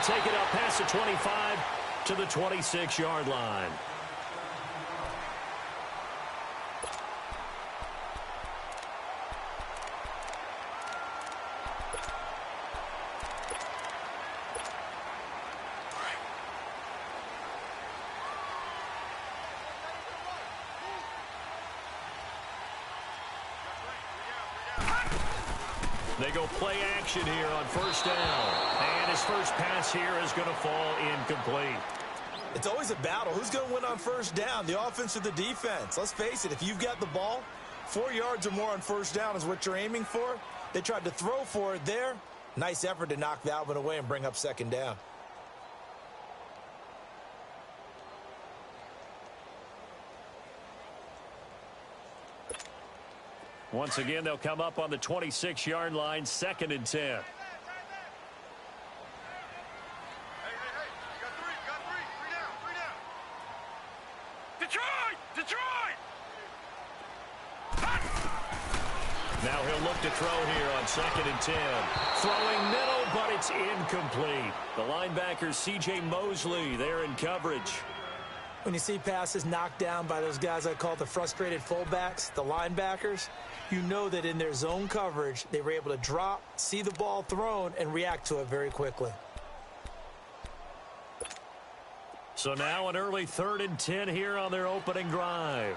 take it up past the 25 to the 26-yard line. They go play action here on first down. And his first pass here is going to fall incomplete. It's always a battle. Who's going to win on first down, the offense or the defense? Let's face it, if you've got the ball, 4 yards or more on first down is what you're aiming for. They tried to throw for it there. Nice effort to knock that one away and bring up second down. Once again, they'll come up on the 26-yard line, 2nd and 10. Hey, you got three. Three down. Detroit! Now he'll look to throw here on 2nd and 10. Throwing middle, but it's incomplete. The linebacker, C.J. Mosley, there in coverage. When you see passes knocked down by those guys I call the frustrated fullbacks, the linebackers, you know that in their zone coverage, they were able to drop, see the ball thrown, and react to it very quickly. So now an early 3rd and 10 here on their opening drive.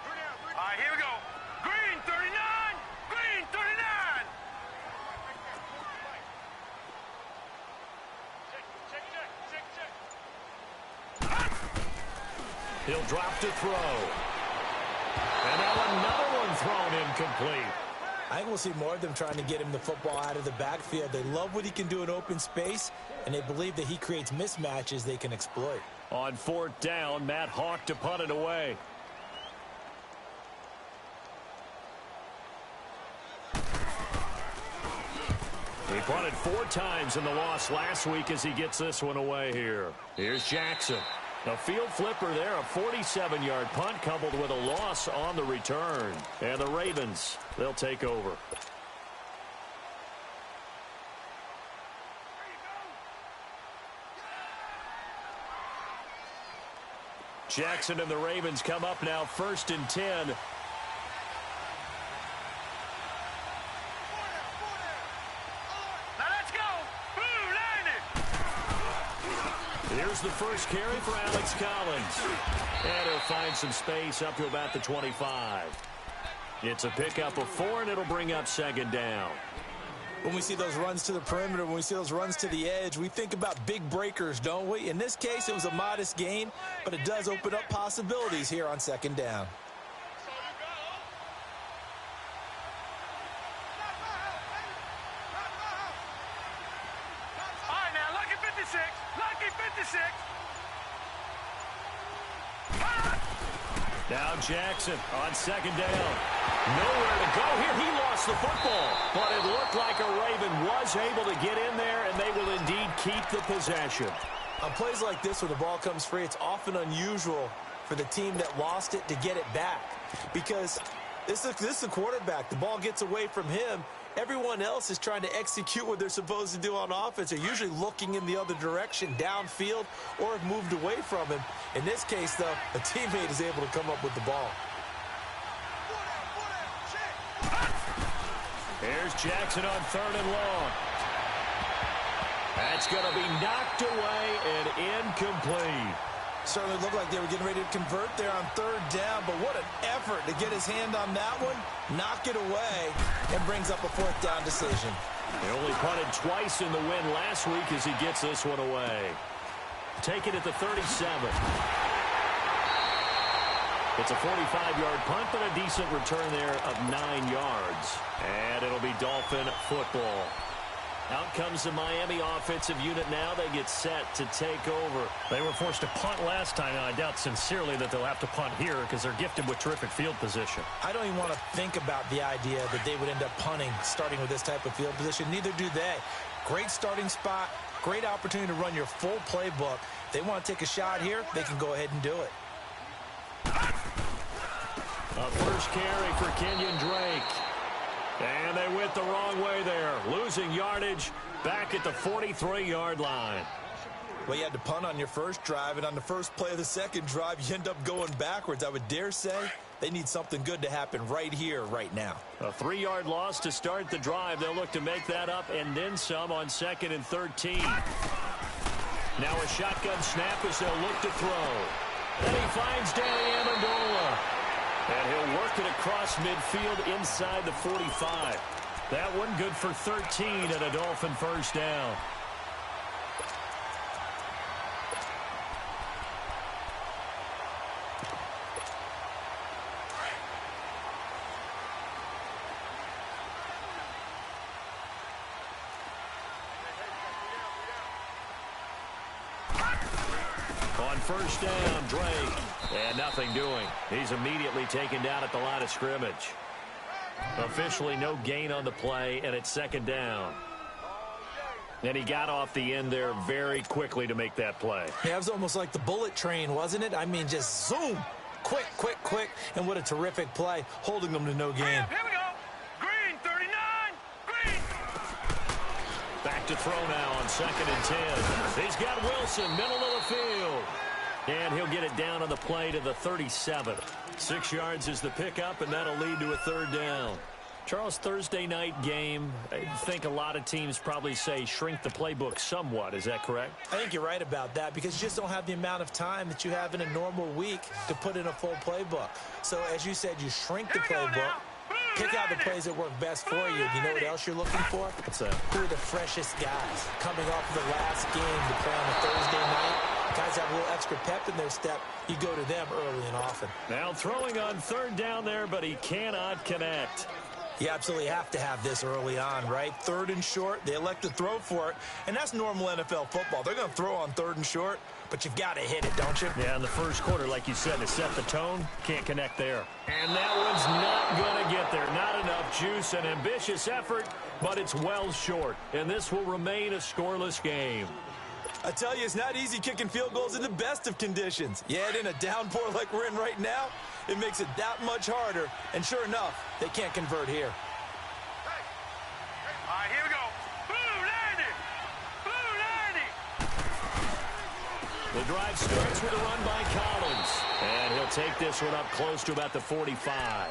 All right, here we go. Green 39. Green 39. He'll drop to throw. And now another one thrown incomplete. I think we'll see more of them trying to get him the football out of the backfield. They love what he can do in open space, and they believe that he creates mismatches they can exploit. On 4th down, Matt Hawk to punt it away. He punted 4 times in the loss last week as he gets this one away here. Here's Jackson. A field flipper there, a 47-yard punt coupled with a loss on the return. And the Ravens, they'll take over. Jackson and the Ravens come up now 1st and 10. Here's the first carry for Alex Collins. And he'll find some space up to about the 25. It's a pickup of 4, and it'll bring up 2nd down. When we see those runs to the perimeter, when we see those runs to the edge, we think about big breakers, don't we? In this case, it was a modest gain, but it does open up possibilities here on 2nd down. Now Jackson on 2nd down. Nowhere to go here. He lost the football, but it looked like a Raven was able to get in there, and they will indeed keep the possession. On plays like this where the ball comes free, it's often unusual for the team that lost it to get it back, because this is a quarterback. The ball gets away from him. Everyone else is trying to execute what they're supposed to do on offense. They're usually looking in the other direction, downfield, or have moved away from him. In this case, though, a teammate is able to come up with the ball. Here's Jackson on 3rd and long. That's going to be knocked away and incomplete. Certainly looked like they were getting ready to convert there on 3rd down, but what an effort to get his hand on that one, knock it away, and brings up a 4th down decision. He only punted twice in the win last week as he gets this one away. Take it at the 37. It's a 45-yard punt, but a decent return there of 9 yards. And it'll be Dolphin football. Out comes the Miami offensive unit now. They get set to take over. They were forced to punt last time, and I doubt sincerely that they'll have to punt here because they're gifted with terrific field position. I don't even want to think about the idea that they would end up punting starting with this type of field position. Neither do they. Great starting spot, great opportunity to run your full playbook. If they want to take a shot here, they can go ahead and do it. A first carry for Kenyon Drake. And they went the wrong way there, losing yardage back at the 43-yard line. Well, you had to punt on your first drive, and on the first play of the second drive, you end up going backwards. I would dare say they need something good to happen right here, right now. A 3-yard loss to start the drive. They'll look to make that up and then some on 2nd and 13. Now a shotgun snap as they'll look to throw. And he finds Danny Amendola. And he'll work it across midfield inside the 45. That one good for 13 and a Dolphin first down. On first down, Drake. And nothing doing. He's immediately taken down at the line of scrimmage. Officially no gain on the play, and it's 2nd down. And he got off the end there very quickly to make that play. Yeah, it was almost like the bullet train, wasn't it? I mean, just zoom. Quick, quick, quick. And what a terrific play, holding them to no gain. Here we go. Green, 39. Green. Back to throw now on 2nd and 10. He's got Wilson, middle of the field. And he'll get it down on the play to the 37. 6 yards is the pickup, and that'll lead to a 3rd down. Charles, Thursday night game, I think a lot of teams probably say shrink the playbook somewhat. Is that correct? I think you're right about that because you just don't have the amount of time that you have in a normal week to put in a full playbook. So, as you said, you shrink the playbook, pick out the plays that work best for you. You know what else you're looking for? What's that? Who are the freshest guys coming off of the last game to play on a Thursday night? Guys have a little extra pep in their step. You go to them early and often. Now throwing on 3rd down there, but he cannot connect. You absolutely have to have this early on, right? 3rd and short, they elect to throw for it, and that's normal NFL football. They're going to throw on 3rd and short, but you've got to hit it, don't you? Yeah, in the first quarter, like you said, to set the tone, can't connect there. And that one's not going to get there. Not enough juice, an ambitious effort, but it's well short. And this will remain a scoreless game. I tell you, it's not easy kicking field goals in the best of conditions. Yet in a downpour like we're in right now, it makes it that much harder. And sure enough, they can't convert here. All right, here we go. Blue 90. Blue 90. The drive starts with a run by Collins. And he'll take this one up close to about the 45.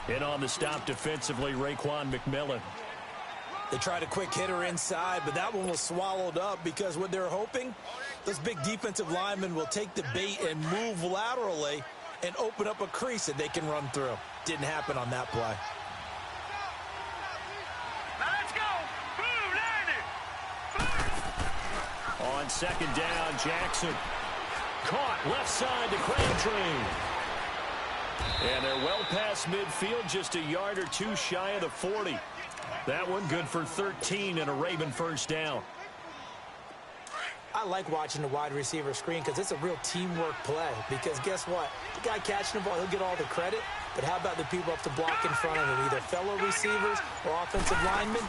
In on the stop defensively, Raekwon McMillan. They tried a quick hitter inside, but that one was swallowed up because what they're hoping, those big defensive linemen will take the bait and move laterally and open up a crease that they can run through. Didn't happen on that play. Now let's go. Blue 90. On 2nd down, Jackson. Caught left side to Crabtree. And they're well past midfield, just a yard or two shy of the 40. That one good for 13 and a Raven first down. I like watching the wide receiver screen because it's a real teamwork play. Because guess what? The guy catching the ball, he'll get all the credit. But how about the people up to block in front of him? Either fellow receivers or offensive linemen.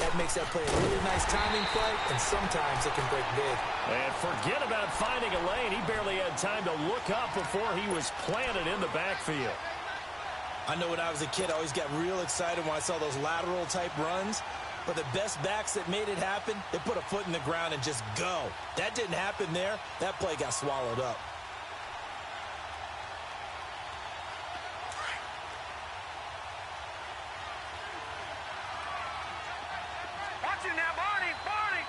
That makes that play a really nice timing play, and sometimes it can break big. And forget about finding a lane. He barely had time to look up before he was planted in the backfield. I know when I was a kid, I always got real excited when I saw those lateral type runs. But the best backs that made it happen, they put a foot in the ground and just go. That didn't happen there. That play got swallowed up. Watch it now, Barney. Barney.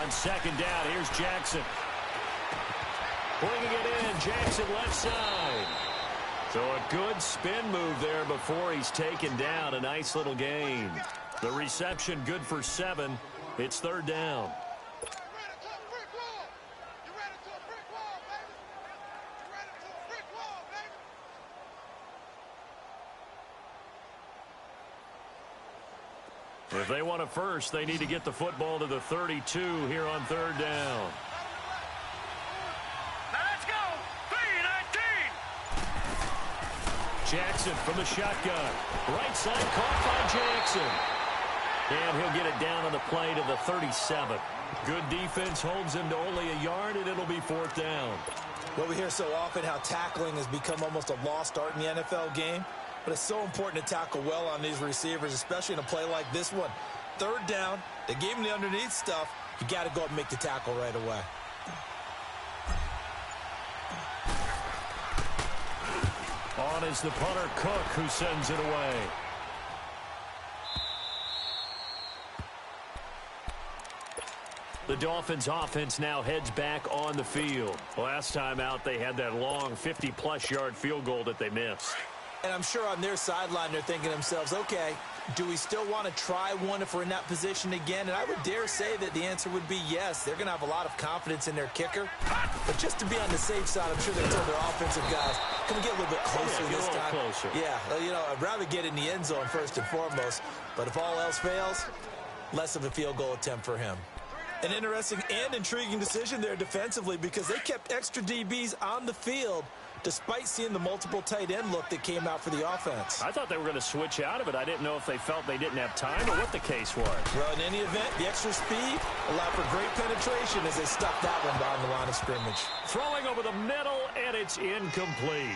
On 2nd down, here's Jackson. Bringing it in, Jackson left side. So a good spin move there before he's taken down. A nice little gain. The reception good for 7. It's 3rd down. If they want a first, they need to get the football to the 32 here on 3rd down. Jackson from the shotgun. Right side caught by Jackson. And he'll get it down on the play to the 37. Good defense holds him to only a yard, and it'll be 4th down. Well, we hear so often how tackling has become almost a lost art in the NFL game, but it's so important to tackle well on these receivers, especially in a play like this one. Third down, they gave him the underneath stuff. You got to go up and make the tackle right away. On is the punter, Cook, who sends it away. The Dolphins offense now heads back on the field. Last time out, they had that long 50-plus yard field goal that they missed. And I'm sure on their sideline, they're thinking to themselves, okay, do we still want to try one if we're in that position again? And I would dare say that the answer would be yes. They're going to have a lot of confidence in their kicker. But just to be on the safe side, I'm sure they told their offensive guys, can we get a little bit closer this time? Closer. Yeah, you know, I'd rather get in the end zone first and foremost. But if all else fails, less of a field goal attempt for him. An interesting and intriguing decision there defensively because they kept extra DBs on the field despite seeing the multiple tight end look that came out for the offense. I thought they were going to switch out of it. I didn't know if they felt they didn't have time or what the case was. Well, in any event, the extra speed allowed for great penetration as they stuffed that one behind the line of scrimmage. Throwing over the middle, and it's incomplete.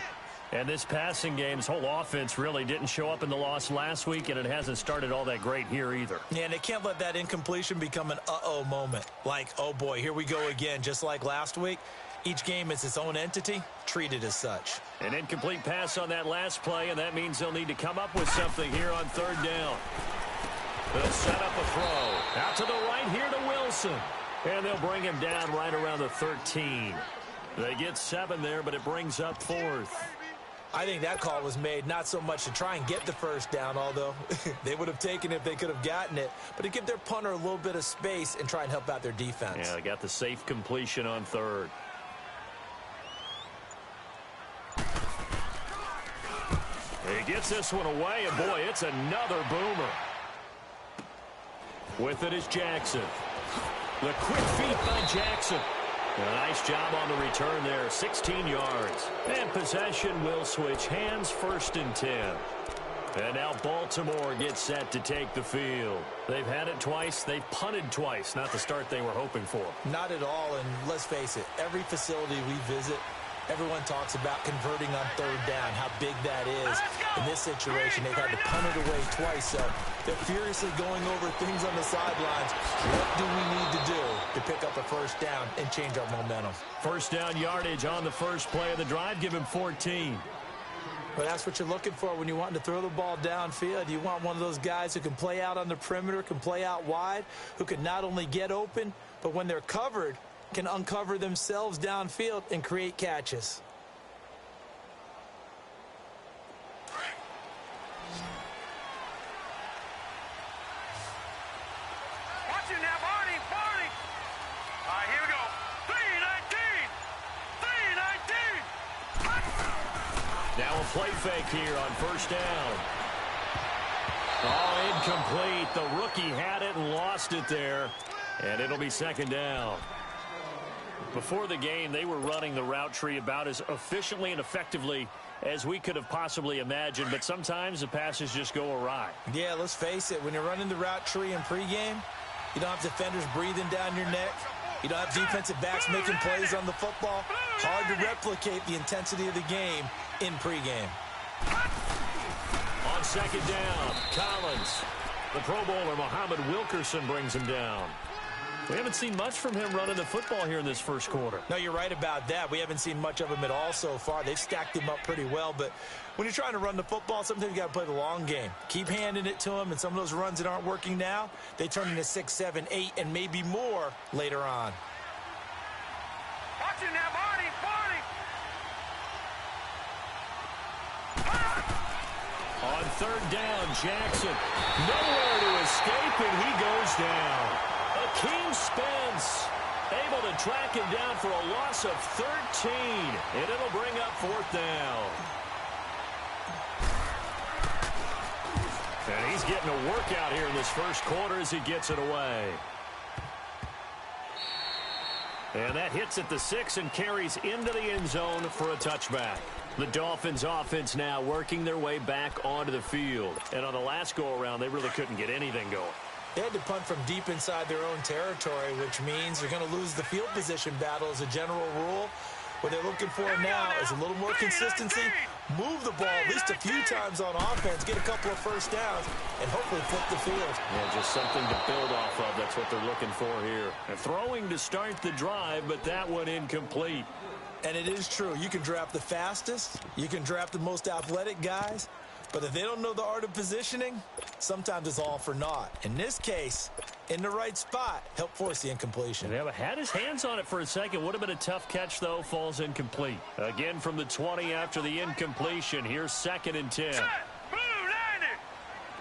And this passing game's whole offense really didn't show up in the loss last week, and it hasn't started all that great here either. Yeah, and they can't let that incompletion become an uh-oh moment. Like, oh boy, here we go again, just like last week. Each game is its own entity, treated as such. An incomplete pass on that last play, and that means they'll need to come up with something here on third down. They'll set up a throw. Out to the right here to Wilson. And they'll bring him down right around the 13. They get 7 there, but it brings up 4th. I think that call was made not so much to try and get the first down, although they would have taken it if they could have gotten it, but to give their punter a little bit of space and try and help out their defense. Yeah, they got the safe completion on third. He gets this one away, and boy, it's another boomer. With it is Jackson. The quick feet by Jackson. A nice job on the return there, 16 yards. And possession will switch hands, 1st and 10. And now Baltimore gets set to take the field. They've had it twice. They've punted twice. Not the start they were hoping for. Not at all, and let's face it, every facility we visit, everyone talks about converting on third down, how big that is. In this situation, they've had to punt it away twice, so they're furiously going over things on the sidelines. What do we need to do to pick up a first down and change our momentum? First down yardage on the first play of the drive. Give him 14. Well, that's what you're looking for when you want to throw the ball downfield. You want one of those guys who can play out on the perimeter, can play out wide, who can not only get open, but when they're covered, can uncover themselves downfield and create catches. Watch it now, Barney, Barney. All right, here we go. 3-19. 3-19. Now a play fake here on first down. Oh, incomplete. The rookie had it and lost it there. And it'll be 2nd down. Before the game, they were running the route tree about as efficiently and effectively as we could have possibly imagined, but sometimes the passes just go awry. Yeah, let's face it. When you're running the route tree in pregame, you don't have defenders breathing down your neck. You don't have defensive backs making plays on the football. Hard to replicate the intensity of the game in pregame. On 2nd down, Collins. The Pro Bowler, Muhammad Wilkerson, brings him down. We haven't seen much from him running the football here in this first quarter. No, you're right about that. We haven't seen much of him at all so far. They've stacked him up pretty well, but when you're trying to run the football, sometimes you got to play the long game. Keep handing it to him, and some of those runs that aren't working now, they turn into 6, 7, 8, and maybe more later on. Watch it now, Barney, Barney. On 3rd down, Jackson. Nowhere to escape, and he goes down. Akeem Spence able to track him down for a loss of 13, and it'll bring up 4th down. And he's getting a workout here in this first quarter as he gets it away. And that hits at the 6 and carries into the end zone for a touchback. The Dolphins offense now working their way back onto the field. And on the last go-around, they really couldn't get anything going. They had to punt from deep inside their own territory, which means they're going to lose the field position battle as a general rule. What they're looking for now is a little more consistency, move the ball at least a few times on offense, get a couple of first downs, and hopefully flip the field. Yeah, just something to build off of. That's what they're looking for here. And throwing to start the drive, but that one incomplete. And it is true. You can draft the fastest. You can draft the most athletic guys. But if they don't know the art of positioning, sometimes it's all for naught. In this case, in the right spot, help force the incompletion. Yeah, but had his hands on it for a second. Would have been a tough catch, though. Falls incomplete. Again from the 20 after the incompletion. Here's 2nd and 10. Blue 90!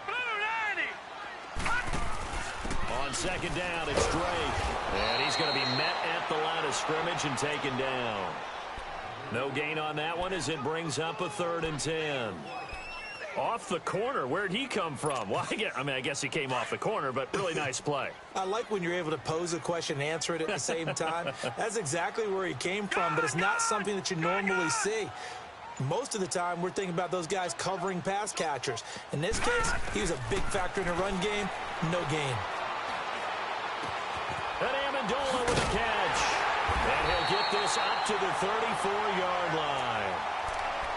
Blue 90! On 2nd down, it's Drake. And he's going to be met at the line of scrimmage and taken down. No gain on that one as it brings up a 3rd and 10. Off the corner. Where'd he come from? Well, I guess he came off the corner, but really nice play. I like when you're able to pose a question and answer it at the same time. That's exactly where he came from, but it's not something that you normally see. Most of the time, we're thinking about those guys covering pass catchers. In this case, he was a big factor in the run game. No gain. And Amendola with a catch. And he'll get this up to the 34-yard line.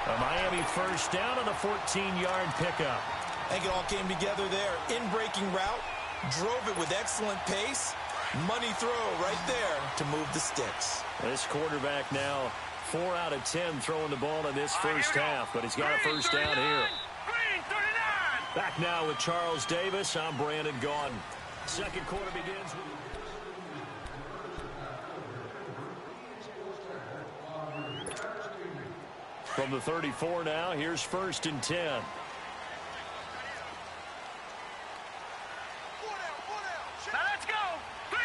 A Miami first down on a 14-yard pickup. I think it all came together there. In-breaking route, drove it with excellent pace. Money throw right there to move the sticks. This quarterback now 4 out of 10 throwing the ball in this first half, but he's got a first down here. Green 39! Back now with Charles Davis. I'm Brandon Gaudin. Second quarter begins with... From the 34 now, here's 1st and 10. Now let's go! 3-19!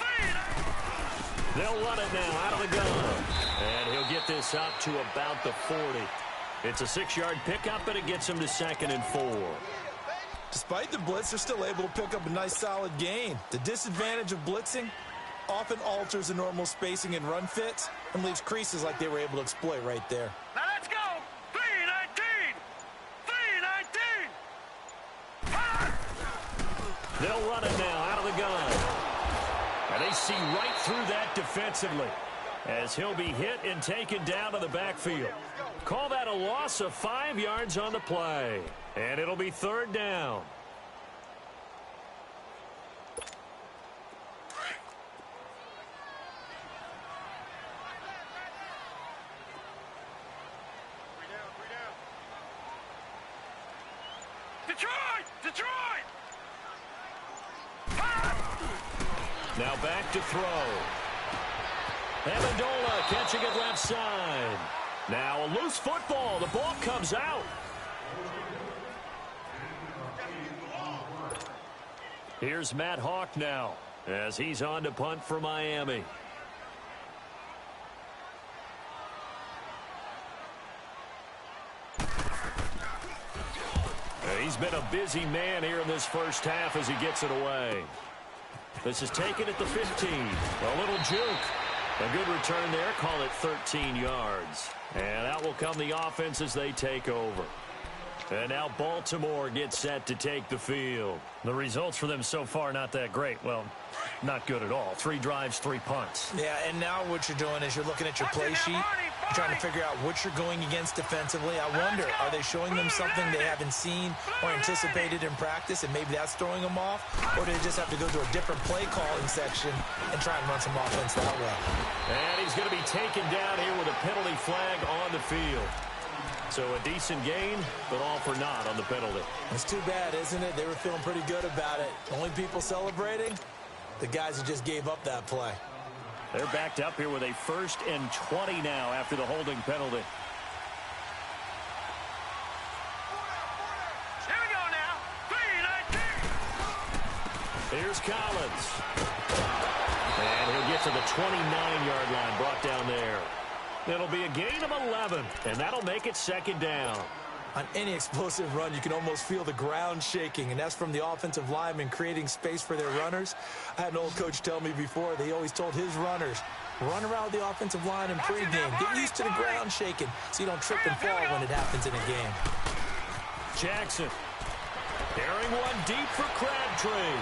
3-19! They'll run it now out of the gun. And he'll get this up to about the 40. It's a 6-yard pickup, and it gets him to 2nd and 4. Despite the blitz, they're still able to pick up a nice solid gain. The disadvantage of blitzing often alters the normal spacing and run fits and leaves creases like they were able to exploit right there. Now let's go! 3-19! 3-19! They'll run it now out of the gun. And they see right through that defensively as he'll be hit and taken down to the backfield. Call that a loss of 5 yards on the play. And it'll be 3rd down. Detroit! Detroit! Now back to throw. Amendola catching it left side. Now a loose football. The ball comes out. Here's Matt Hawk now as he's on to punt for Miami. He's been a busy man here in this first half as he gets it away. This is taken at the 15. A little juke. A good return there. Call it 13 yards. And out will come the offense as they take over. And now Baltimore gets set to take the field. The results for them so far not that great. Well, not good at all. 3 drives, 3 punts. Yeah, and now what you're doing is you're looking at your play sheet. You're trying to figure out what you're going against defensively. I wonder, are they showing them something they haven't seen or anticipated in practice, and maybe that's throwing them off? Or do they just have to go to a different play calling section and try and run some offense that way? And he's going to be taken down here with a penalty flag on the field. So a decent gain, but all for naught on the penalty. It's too bad, isn't it? They were feeling pretty good about it. Only people celebrating, the guys who just gave up that play. They're backed up here with a 1st and 20 now after the holding penalty. Here we go now! 3-19! Here's Collins. And he'll get to the 29-yard line, brought down there. It'll be a gain of 11, and that'll make it 2nd down. On any explosive run, you can almost feel the ground shaking, and that's from the offensive linemen creating space for their runners. I had an old coach tell me before, they always told his runners, run around the offensive line in pregame. Get used to the ground shaking so you don't trip and fall when it happens in a game. Jackson. Carrying one deep for Crabtree.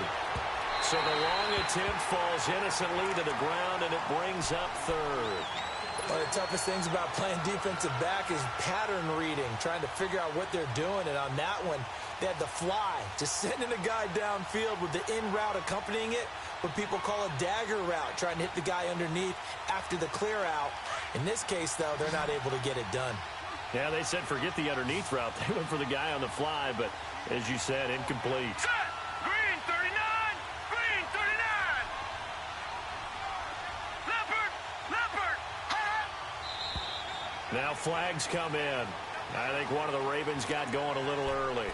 So the long attempt falls innocently to the ground, and it brings up third. One of the toughest things about playing defensive back is pattern reading, trying to figure out what they're doing. And on that one, they had the fly, just sending a guy downfield with the in route accompanying it, what people call a dagger route, trying to hit the guy underneath after the clear out. In this case, though, they're not able to get it done. Yeah, they said forget the underneath route. They went for the guy on the fly, but as you said, incomplete. Set. Green 39. Green 39. Leopard. Leopard. Now flags come in. I think one of the Ravens got going a little early.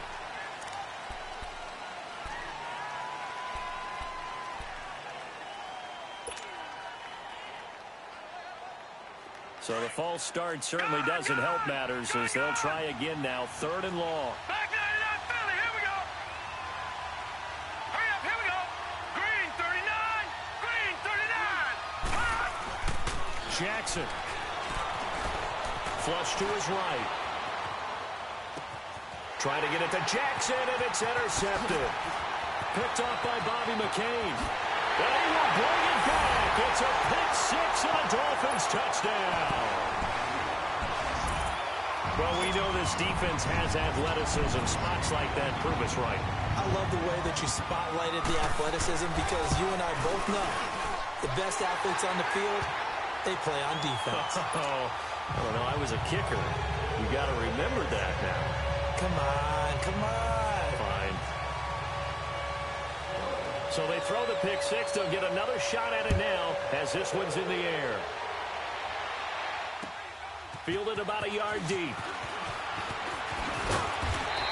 So the false start certainly doesn't help matters as they'll try again now. 3rd and long. Back 99 Philly. Here we go. Hurry up. Here we go. Green 39. Green 39. Jackson. Flush to his right. Trying to get it to Jackson, and it's intercepted. Picked off by Bobby McCain. And he will bring it back. It's a pick six and a Dolphins touchdown. Well, we know this defense has athleticism. Spots like that prove us right. I love the way that you spotlighted the athleticism because you and I both know the best athletes on the field, they play on defense. Oh, I don't know. I was a kicker. You got to remember that now. Come on, come on. Fine. So they throw the pick six. They'll get another shot at it now as this one's in the air. Fielded about a yard deep.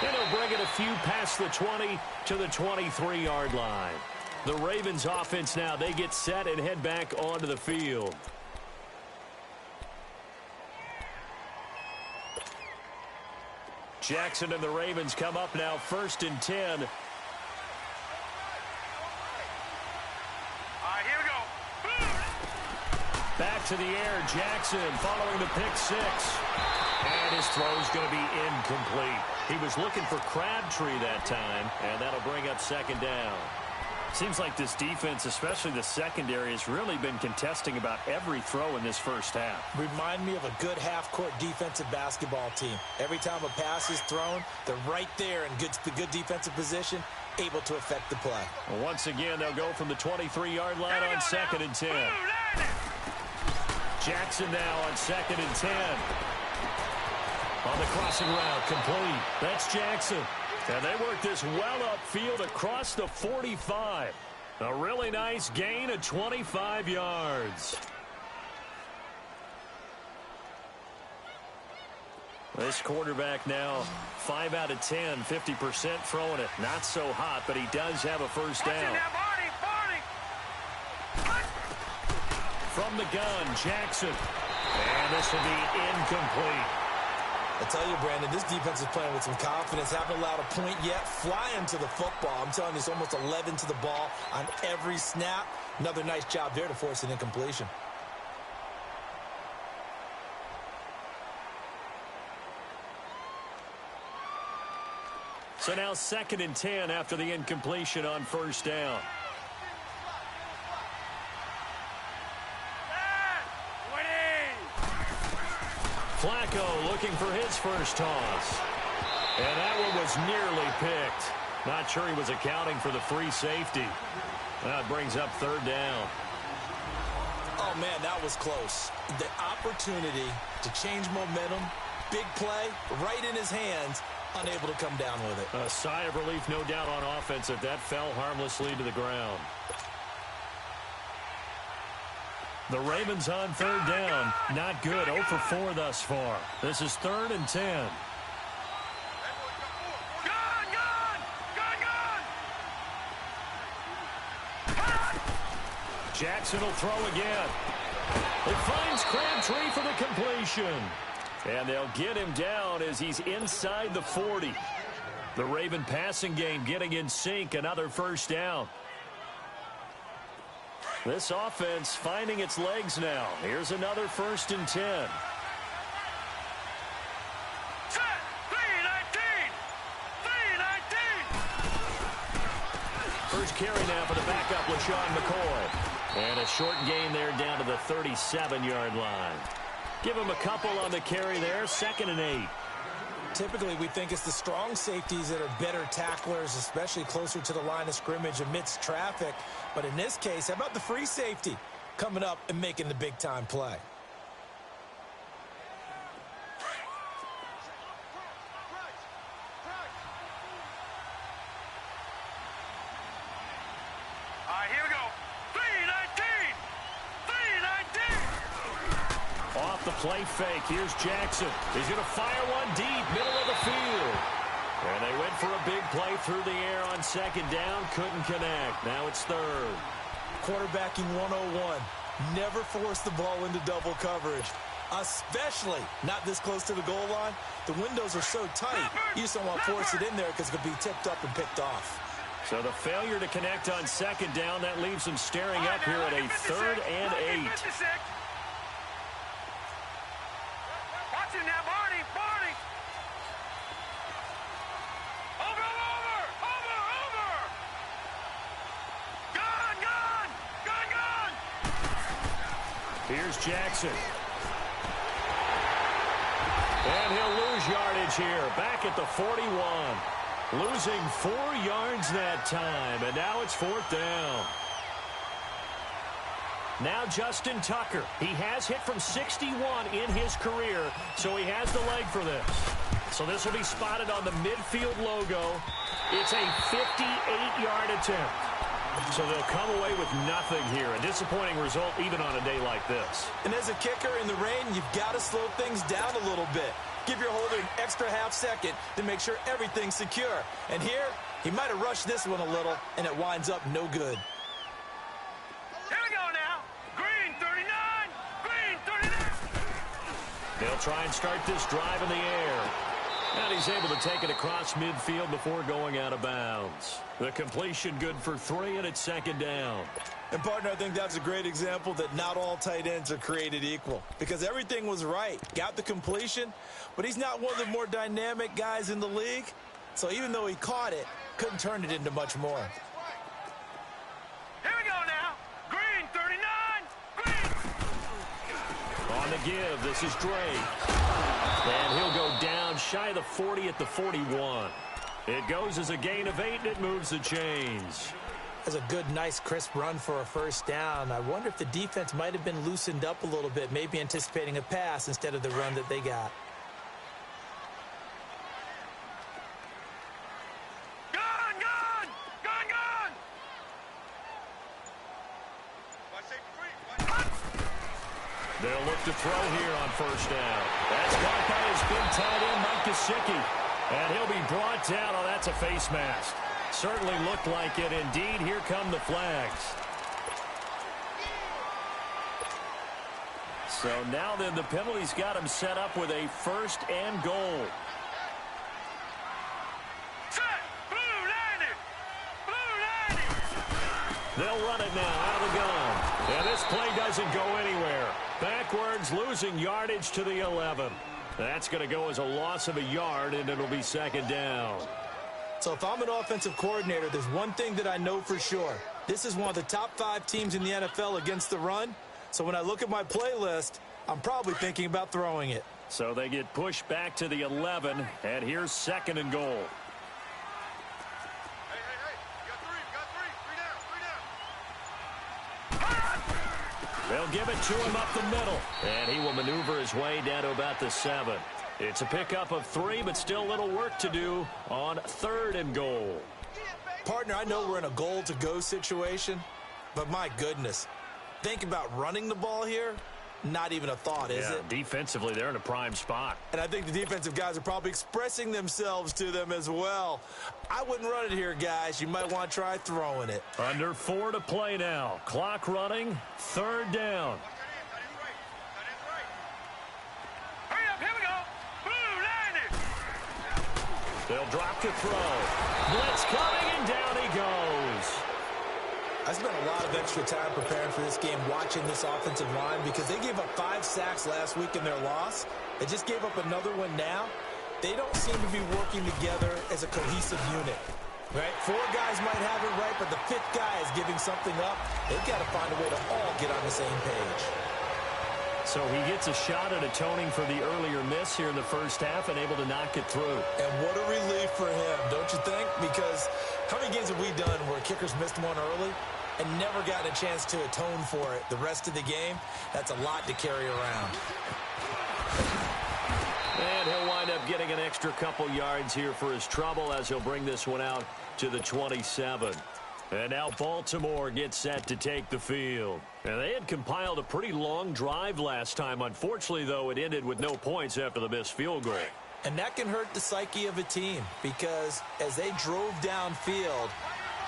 And he'll bring it a few past the 20 to the 23-yard line. The Ravens offense now, they get set and head back onto the field. Jackson and the Ravens come up now 1st and 10. All right, here we go. Back to the air, Jackson following the pick six. And his throw's going to be incomplete. He was looking for Crabtree that time, and that'll bring up 2nd down. Seems like this defense, especially the secondary, has really been contesting about every throw in this first half. Remind me of a good half-court defensive basketball team. Every time a pass is thrown, they're right there in good defensive position, able to affect the play. Well, once again, they'll go from the 23-yard line on 2nd and 10. Jackson now on 2nd and 10. On the crossing route, complete. That's Jackson. And they work this well upfield across the 45. A really nice gain of 25 yards. This quarterback now 5 out of 10, 50% throwing it. Not so hot, but he does have a first down. From the gun, Jackson. And this will be incomplete. I tell you, Brandon, this defense is playing with some confidence. Haven't allowed a point yet. Flying to the football. I'm telling you, it's almost 11 to the ball on every snap. Another nice job there to force an incompletion. So now 2nd and 10 after the incompletion on 1st down. Flacco looking for his first toss. And that one was nearly picked. Not sure he was accounting for the free safety. That brings up 3rd down. Oh, man, that was close. The opportunity to change momentum, big play, right in his hands, unable to come down with it. A sigh of relief, no doubt, on offense if that fell harmlessly to the ground. The Ravens on 3rd down. Not good. 0 for 4 thus far. This is 3rd and 10. Jackson will throw again. It finds Crabtree for the completion. And they'll get him down as he's inside the 40. The Raven passing game getting in sync. Another first down. This offense finding its legs now. Here's another 1st and 10. first carry now for the backup, LaShawn McCoy. And a short gain there down to the 37-yard line. Give him a couple on the carry there, 2nd and 8. Typically, we think it's the strong safeties that are better tacklers, especially closer to the line of scrimmage amidst traffic. But in this case, how about the free safety coming up and making the big-time play? Here we go. 319. 319. Off the play fake. Here's Jackson. He's going to fire one deep, middle of the field. And they went for a big play through the air on 2nd down. Couldn't connect. Now it's 3rd. Quarterbacking 101. Never force the ball into double coverage, especially not this close to the goal line. The windows are so tight, you just don't want to force it in there because it could be tipped up and picked off. So the failure to connect on 2nd down, that leaves them staring up here at a 3rd and 8. Watch him now, Barney. Barney. Over. Gun. Here's Jackson. And he'll lose yardage here. Back at the 41. Losing 4 yards that time. And now it's 4th down. Now Justin Tucker. He has hit from 61 in his career, so he has the leg for this. So this will be spotted on the midfield logo. It's a 58-yard attempt. So they'll come away with nothing here. A disappointing result even on a day like this. And as a kicker in the rain, you've got to slow things down a little bit. Give your holder an extra half-second to make sure everything's secure. And here, he might have rushed this one a little, and it winds up no good. Here we go now. Green 39. Green 39. They'll try and start this drive in the air. And he's able to take it across midfield before going out of bounds. The completion good for 3, and it's 2nd down. And, partner, I think that's a great example that not all tight ends are created equal. Because everything was right. Got the completion, but he's not one of the more dynamic guys in the league. So even though he caught it, couldn't turn it into much more. Here we go now. Green 39. Green. On the give, this is Drake. And he'll go down shy of the 40 at the 41. It goes as a gain of 8, and it moves the chains. That's a good, nice, crisp run for a 1st down. I wonder if the defense might have been loosened up a little bit, maybe anticipating a pass instead of the run that they got. Gun. They'll look to throw here on 1st down. That's caught by his big tight end, Mike Gesicki. And he'll be brought down. Oh, that's a face mask. Certainly looked like it. Indeed, here come the flags. So now then the penalty's got him set up with a 1st and goal. Set. Blue 90. They'll run it now out of the gun. And this play doesn't go anywhere. Backwards, losing yardage to the 11. That's going to go as a loss of a yard, and it'll be 2nd down. So if I'm an offensive coordinator, there's one thing that I know for sure. This is one of the top 5 teams in the NFL against the run. So when I look at my playlist, I'm probably thinking about throwing it. So they get pushed back to the 11, and here's 2nd and goal. Hey. You got 3 down. They'll give it to him up the middle, and he will maneuver his way down to about the 7. It's a pickup of 3, but still a little work to do on 3rd and goal. Partner, I know we're in a goal-to-go situation, but my goodness, think about running the ball here. Not even a thought, is it? Defensively, they're in a prime spot. And I think the defensive guys are probably expressing themselves to them as well. I wouldn't run it here, guys. You might want to try throwing it. Under 4 to play now. Clock running, 3rd down. Hurry up, here we go. Blue 90. They'll drop to throw. Blitz coming, and down he goes. I spent a lot of extra time preparing for this game watching this offensive line because they gave up 5 sacks last week in their loss. They just gave up another one now. They don't seem to be working together as a cohesive unit. Right? 4 guys might have it right, but the 5th guy is giving something up. They've got to find a way to all get on the same page. So he gets a shot at atoning for the earlier miss here in the first half and able to knock it through. And what a relief for him, don't you think? Because how many games have we done where kickers missed one early and never gotten a chance to atone for it the rest of the game? That's a lot to carry around. And he'll wind up getting an extra couple yards here for his trouble as he'll bring this one out to the 27. And now Baltimore gets set to take the field. And they had compiled a pretty long drive last time. Unfortunately, though, it ended with no points after the missed field goal. And that can hurt the psyche of a team because as they drove downfield,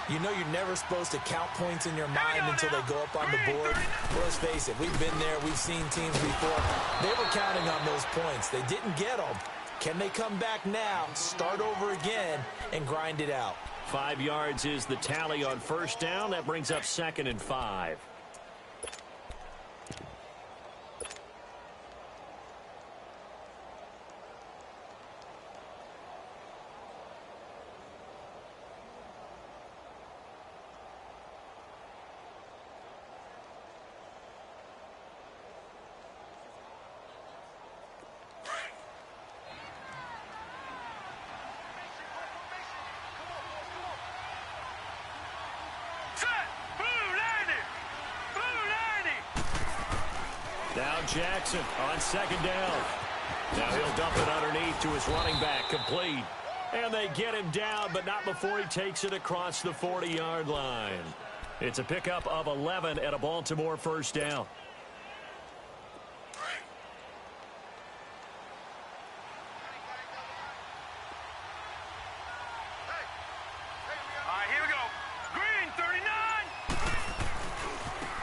you know you're never supposed to count points in your mind until they go up on the board. Well, let's face it, we've been there. We've seen teams before. They were counting on those points. They didn't get them. Can they come back now, start over again, and grind it out? 5 yards is the tally on first down. That brings up 2nd and 5. Now Jackson on 2nd down. Now he'll dump it underneath to his running back, complete. And they get him down, but not before he takes it across the 40-yard line. It's a pickup of 11 at a Baltimore first down. Here we go. Green, 39.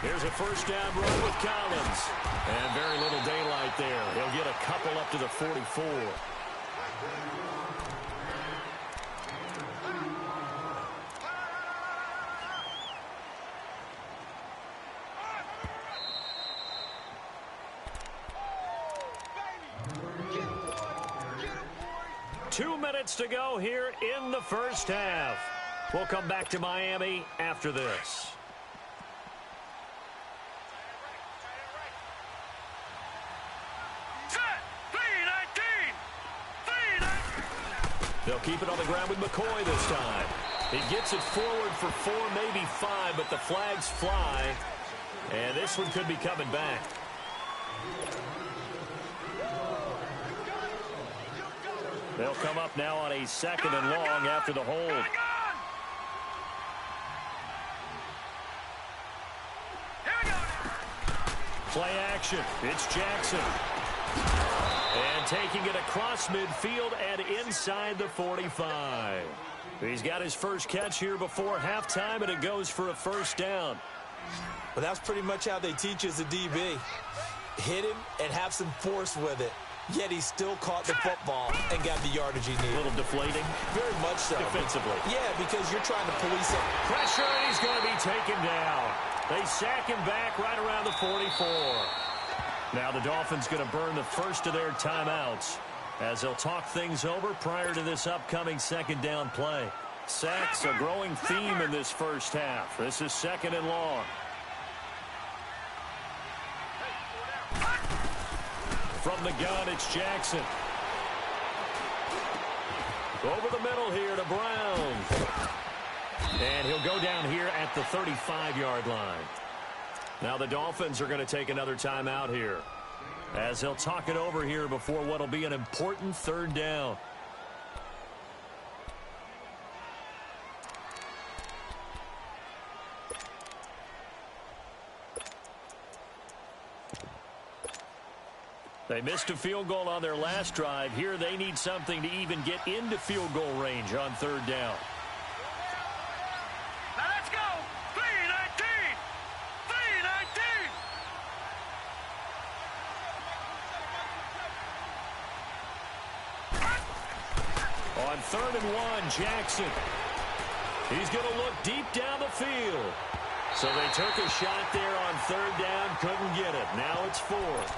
Here's a first down run with Collins. And very little daylight there. He'll get a couple up to the 44. Two minutes to go here in the first half. We'll come back to Miami after this. They'll keep it on the ground with McCoy this time. He gets it forward for 4, maybe 5, but the flags fly. And this one could be coming back. They'll come up now on a 2nd and long after the hold. Play action. It's Jackson. And taking it across midfield and inside the 45. He's got his first catch here before halftime, and it goes for a first down. Well, that's pretty much how they teach as a DB. Hit him and have some force with it. Yet he still caught the football and got the yardage he needed. A little deflating. Very much so. Defensively. Yeah, because you're trying to police it. Pressure, and he's going to be taken down. They sack him back right around the 44. Now the Dolphins going to burn the first of their timeouts as they'll talk things over prior to this upcoming 2nd down play. Sacks, a growing theme in this first half. This is 2nd and long. From the gun, it's Jackson. Over the middle here to Brown. And he'll go down here at the 35-yard line. Now the Dolphins are going to take another timeout here as they'll talk it over here before what will be an important 3rd down. They missed a field goal on their last drive. Here they need something to even get into field goal range on 3rd down. Now let's go. 3-19. 3-19. On 3rd and 1, Jackson. He's going to look deep down the field. So they took a shot there on 3rd down, couldn't get it. Now it's 4th.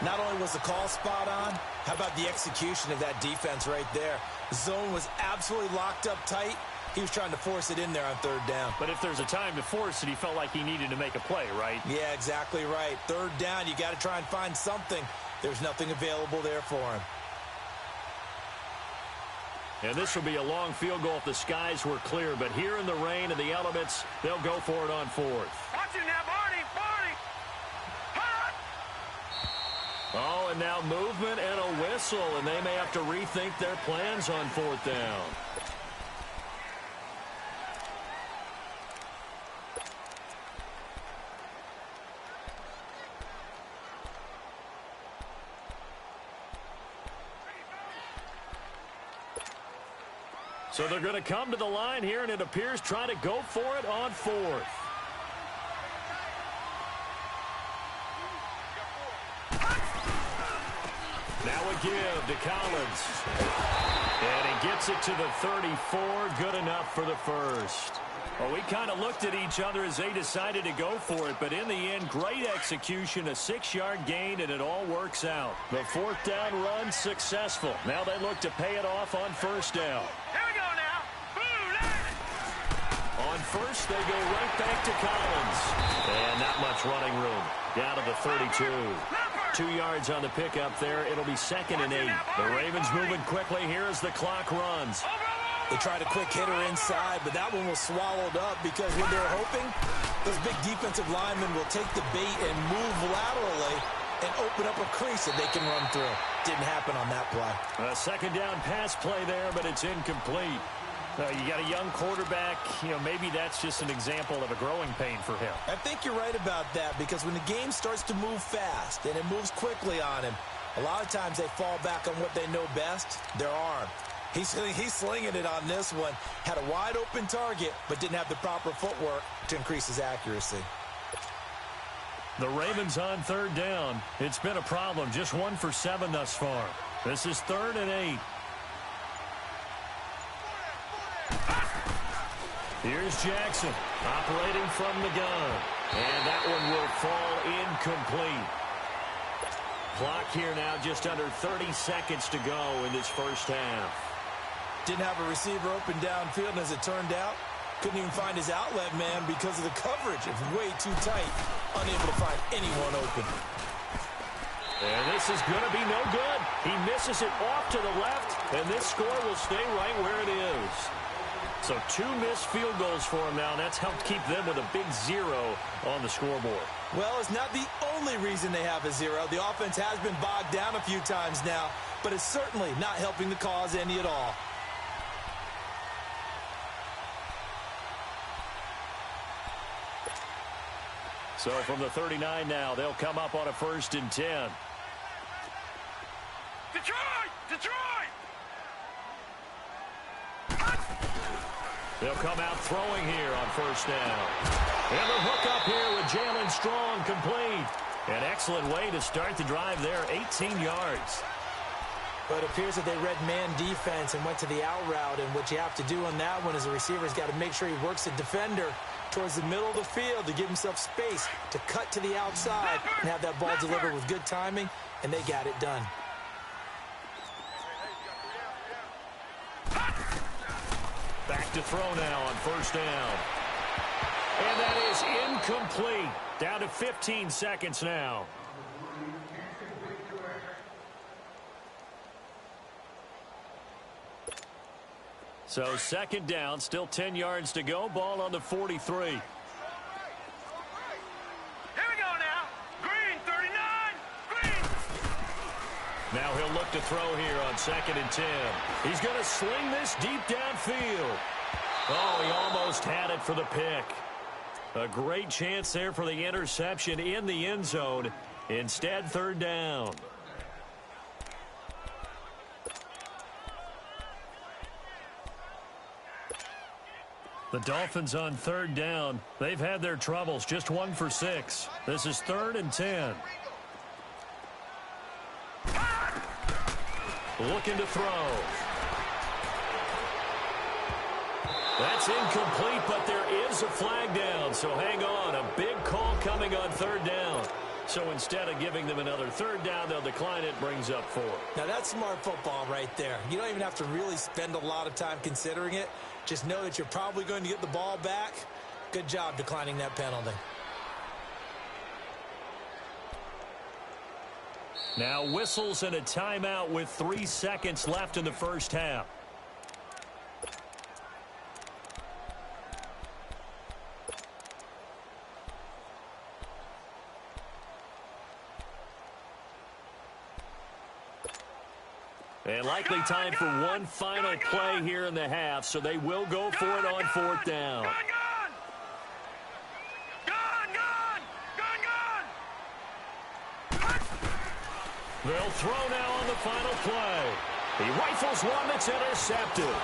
Not only was the call spot on, how about the execution of that defense right there? Zone was absolutely locked up tight. He was trying to force it in there on third down. But if there's a time to force it, he felt like he needed to make a play, right? Yeah, exactly right. Third down, you got to try and find something. There's nothing available there for him. And this will be a long field goal if the skies were clear. But here in the rain and the elements, they'll go for it on fourth. Watch it now, Barney, Barney. Hot. Oh, and now movement and a whistle, and they may have to rethink their plans on fourth down. So they're going to come to the line here, and it appears trying to go for it on fourth. Now a give to Collins. And he gets it to the 34. Good enough for the first. Well, we kind of looked at each other as they decided to go for it, but in the end, great execution, a 6-yard gain, and it all works out. The fourth down run successful. Now they look to pay it off on first down. Here we go now. Boom, On first, they go right back to Collins. And not much running room. Down to the 32. 2 yards on the pickup there. It'll be 2nd and 8. The Ravens moving quickly here as the clock runs. They tried a quick hitter inside, but that one was swallowed up because what they're hoping, those big defensive linemen will take the bait and move laterally and open up a crease that they can run through. Didn't happen on that play. A 2nd down pass play there, but it's incomplete. You got a young quarterback. You know, maybe that's just an example of a growing pain for him. I think you're right about that because when the game starts to move fast and it moves quickly on him, a lot of times they fall back on what they know best, their arm. He's slinging it on this one. Had a wide open target, but didn't have the proper footwork to increase his accuracy. The Ravens on third down. It's been a problem. Just 1 for 7 thus far. This is 3rd and 8. Here's Jackson operating from the gun. And that one will fall incomplete. Clock here now just under 30 seconds to go in this first half. Didn't have a receiver open downfield, and as it turned out, couldn't even find his outlet man because of the coverage. It's way too tight, unable to find anyone open. And this is going to be no good. He misses it off to the left, and this score will stay right where it is. So 2 missed field goals for him now, and that's helped keep them with a big 0 on the scoreboard. Well, it's not the only reason they have a 0. The offense has been bogged down a few times now, but it's certainly not helping the cause any at all. So from the 39 now, they'll come up on a 1st and 10. Detroit! Detroit! They'll come out throwing here on 1st down. And the hook up here with Jalen Strong complete. An excellent way to start the drive there, 18 yards. But it appears that they read man defense and went to the out route, and what you have to do on that one is the receiver's got to make sure he works the defender towards the middle of the field to give himself space to cut to the outside and have that ball delivered with good timing, and they got it done. Back to throw now on 1st down. And that is incomplete. Down to 15 seconds now. So 2nd down, still 10 yards to go. Ball on the 43. Here we go now. Green, 39. Green. Now he'll look to throw here on 2nd and 10. He's going to sling this deep downfield. Oh, he almost had it for the pick. A great chance there for the interception in the end zone. Instead, 3rd down. The Dolphins on 3rd down. They've had their troubles. Just 1 for 6. This is 3rd and 10. Looking to throw. That's incomplete, but there is a flag down. So hang on. A big call coming on 3rd down. So instead of giving them another third down, they'll decline it, brings up 4. Now that's smart football right there. You don't even have to really spend a lot of time considering it. Just know that you're probably going to get the ball back. Good job declining that penalty. Now whistles and a timeout with 3 seconds left in the first half. And likely time for one final play here in the half, so they will go for it on 4th down. They'll throw now on the final play. He rifles one that's intercepted.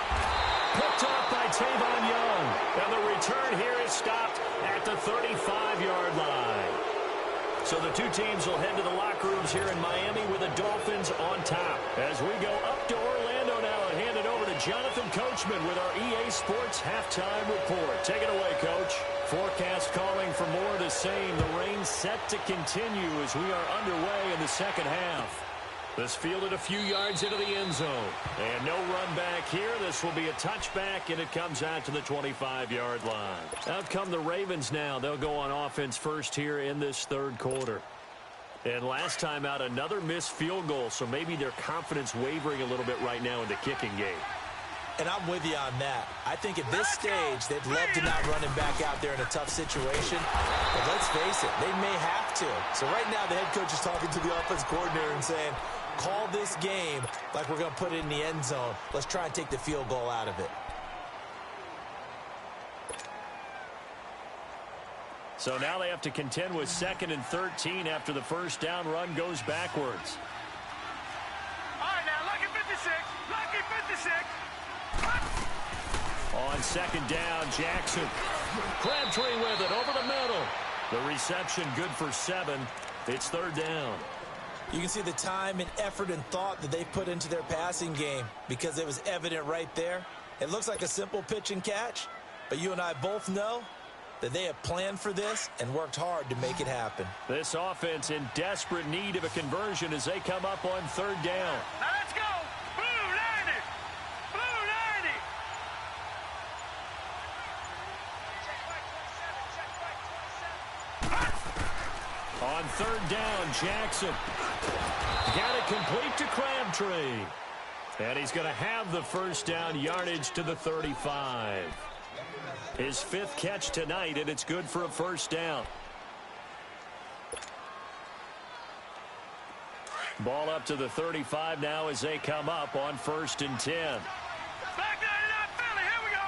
Picked off by Tavon Young. And the return here is stopped at the 35-yard line. So the two teams will head to the locker rooms here in Miami with the Dolphins on top. As we go up to Orlando now and hand it over to Jonathan Coachman with our EA Sports Halftime Report. Take it away, Coach. Forecast calling for more of the same. The rain set to continue as we are underway in the second half. This fielded a few yards into the end zone. And no run back here. This will be a touchback, and it comes out to the 25-yard line. Out come the Ravens now. They'll go on offense first here in this third quarter. And last time out, another missed field goal, so maybe their confidence wavering a little bit right now in the kicking game. And I'm with you on that. I think at this stage, they'd love to not run him back out there in a tough situation. But let's face it, they may have to. So right now, the head coach is talking to the offense coordinator and saying, call this game like we're going to put it in the end zone. Let's try and take the field goal out of it. So now they have to contend with 2nd and 13 after the first down run goes backwards. All right, now, lucky 56. Lucky 56. On 2nd down, Jackson. Crabtree with it over the middle. The reception good for 7. It's 3rd down. You can see the time and effort and thought that they put into their passing game because it was evident right there. It looks like a simple pitch and catch, but you and I both know that they have planned for this and worked hard to make it happen. This offense in desperate need of a conversion as they come up on 3rd down. Now let's go. Blue 90. Blue 90. On 3rd down, Jackson. Got it complete to Crabtree. And he's going to have the first down yardage to the 35. His 5th catch tonight, and it's good for a first down. Ball up to the 35 now as they come up on 1st and 10. Back 99 Philly. Here we go.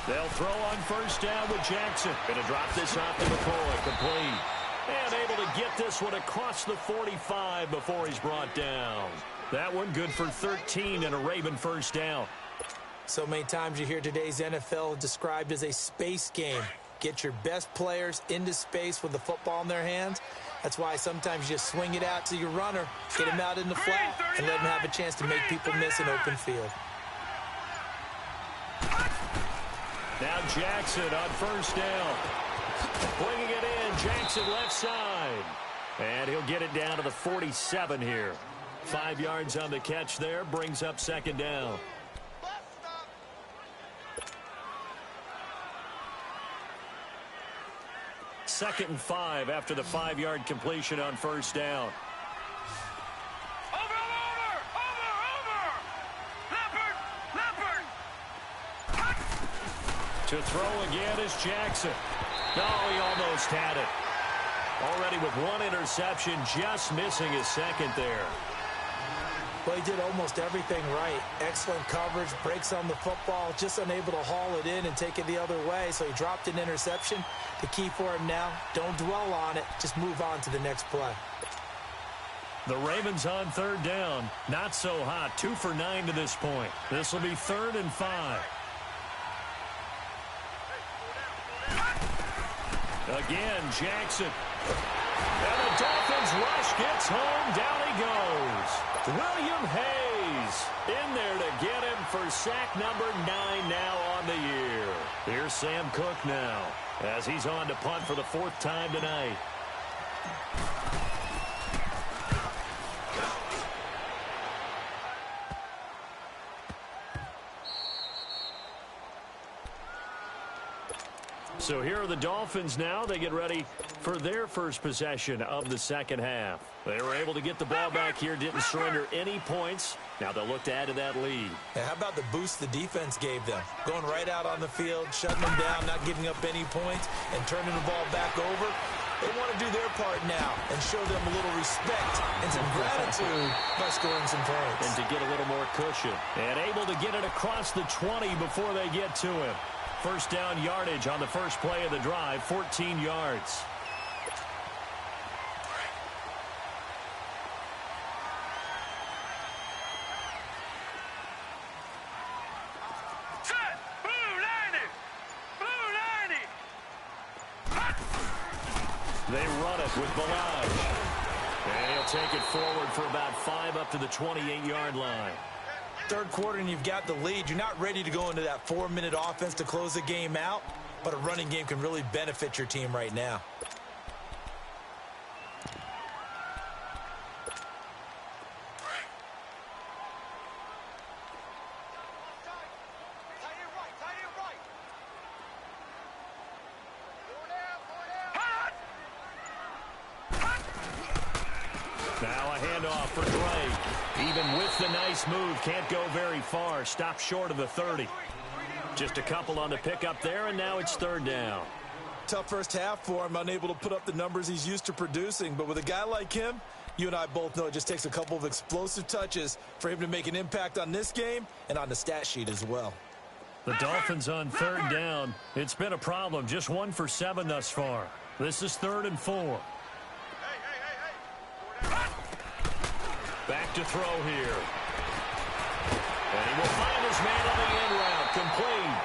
They'll throw on 1st down with Jackson. Going to drop this off to McCoy. Complete. And able to get this one across the 45 before he's brought down. That one good for 13 and a Raven first down. So many times you hear today's NFL described as a space game. Get your best players into space with the football in their hands. That's why sometimes you just swing it out to your runner, get him out in the flat, and let him have a chance to make people miss an open field. Now Jackson on 1st down. Bringing it in, Jackson left side. And he'll get it down to the 47 here. 5 yards on the catch there, brings up 2nd down. Second and 5 after the 5-yard completion on 1st down. Over. Leopard. To throw again is Jackson. No, he almost had it. Already with 1 interception, just missing his 2nd there. Well, he did almost everything right. Excellent coverage, breaks on the football, just unable to haul it in and take it the other way, so he dropped an interception. The key for him now, don't dwell on it, just move on to the next play. The Ravens on 3rd down. Not so hot, 2 for 9 to this point. This will be 3rd and 5. Again, Jackson. And the Dolphins rush gets home. Down he goes. William Hayes in there to get him for sack number 9 now on the year. Here's Sam Cook now as he's on to punt for the 4th time tonight. So here are the Dolphins now. They get ready for their first possession of the second half. They were able to get the ball back here, didn't surrender any points. Now they'll look to add to that lead. Now, how about the boost the defense gave them? Going right out on the field, shutting them down, not giving up any points, and turning the ball back over. They want to do their part now and show them a little respect and some gratitude by scoring some points. And to get a little more cushion. And able to get it across the 20 before they get to him. First down yardage on the first play of the drive, 14 yards. Set! Blue 90! Blue 90! They run it with Balaj. And he'll take it forward for about 5 up to the 28-yard line. Third quarter and you've got the lead. You're not ready to go into that 4-minute offense to close the game out, but a running game can really benefit your team right now. Now a handoff for Drake. Even with the nice move, can't go very far. Stopped short of the 30. Just a couple on the pickup there, and now it's 3rd down. Tough first half for him, unable to put up the numbers he's used to producing. But with a guy like him, you and I both know it just takes a couple of explosive touches for him to make an impact on this game and on the stat sheet as well. The Dolphins on 3rd down. It's been a problem. Just 1 for 7 thus far. This is 3rd and 4. Back to throw here. And he will find his man on the end route. Complete.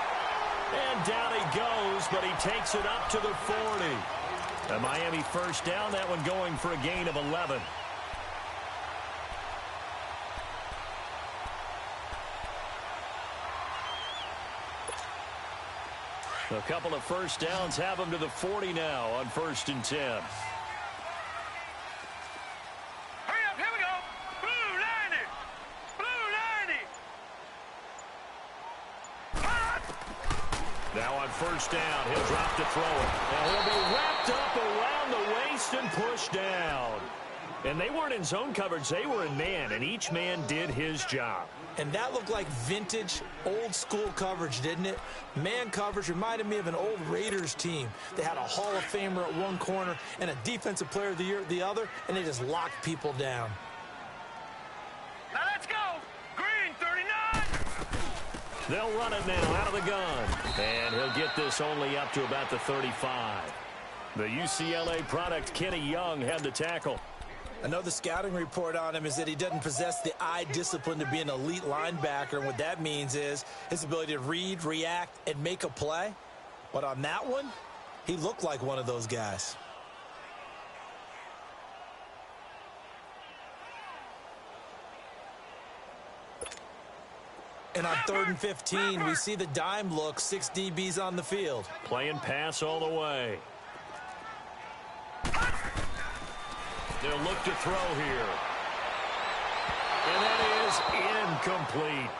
And down he goes, but he takes it up to the 40. A Miami first down, that one going for a gain of 11. A couple of first downs have him to the 40 now on 1st and 10. Now on first down, he'll drop to throw it. And he'll be wrapped up around the waist and pushed down. And they weren't in zone coverage. They were in man, and each man did his job. And that looked like vintage, old-school coverage, didn't it? Man coverage reminded me of an old Raiders team. They had a Hall of Famer at one corner and a Defensive Player of the Year at the other, and they just locked people down. Now let's go! Green 39! They'll run it now out of the gun. And he'll get this only up to about the 35. The UCLA product, Kenny Young, had the tackle. Another scouting report on him is that he doesn't possess the eye discipline to be an elite linebacker. And what that means is his ability to read, react, and make a play. But on that one, he looked like one of those guys. And on 3rd and 15, we see the dime look, 6 DBs on the field. Playing pass all the way. They'll look to throw here. And that is incomplete.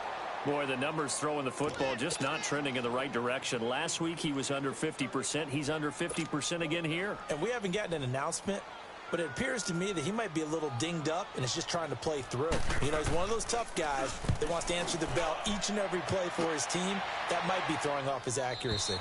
Boy, the numbers throwing the football just not trending in the right direction. Last week he was under 50%. He's under 50% again here. And we haven't gotten an announcement, but it appears to me that he might be a little dinged up and is just trying to play through. You know, he's one of those tough guys that wants to answer the bell each and every play for his team. That might be throwing off his accuracy.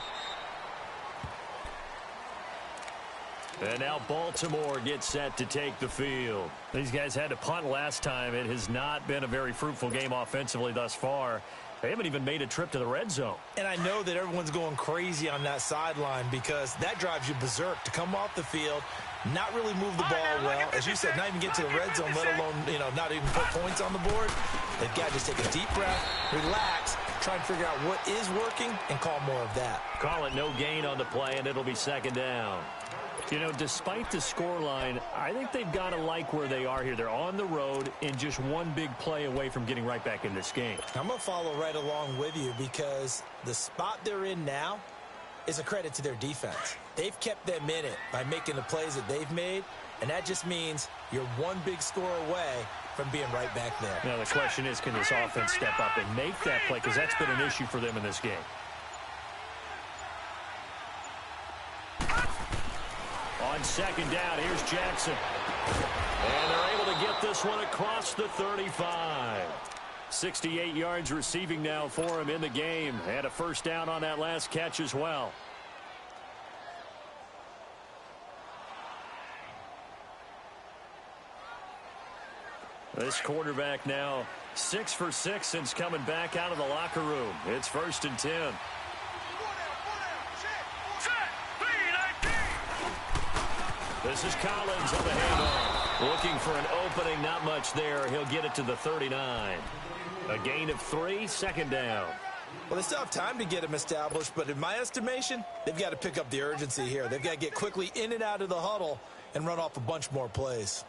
And now Baltimore gets set to take the field. These guys had to punt last time. It has not been a very fruitful game offensively thus far. They haven't even made a trip to the red zone. And I know that everyone's going crazy on that sideline because that drives you berserk to come off the field, not really move the ball well. As you said, not even get to the red zone, let alone, you know, not even put points on the board. They've got to just take a deep breath, relax, try and figure out what is working, and call more of that. Call it no gain on the play, and it'll be 2nd down. You know, despite the scoreline, I think they've got to like where they are here. They're on the road and just one big play away from getting right back in this game. I'm going to follow right along with you because the spot they're in now is a credit to their defense. They've kept them in it by making the plays that they've made, and that just means you're one big score away from being right back there. Now, the question is, can this offense step up and make that play? Because that's been an issue for them in this game. On second down, here's Jackson. And they're able to get this one across the 35. 68 yards receiving now for him in the game. And a first down on that last catch as well. This quarterback now 6 for 6 since coming back out of the locker room. It's 1st and 10. This is Collins on the handoff. Looking for an opening, not much there. He'll get it to the 39. A gain of 3, second down. Well, they still have time to get him established, but in my estimation, they've got to pick up the urgency here. They've got to get quickly in and out of the huddle and run off a bunch more plays.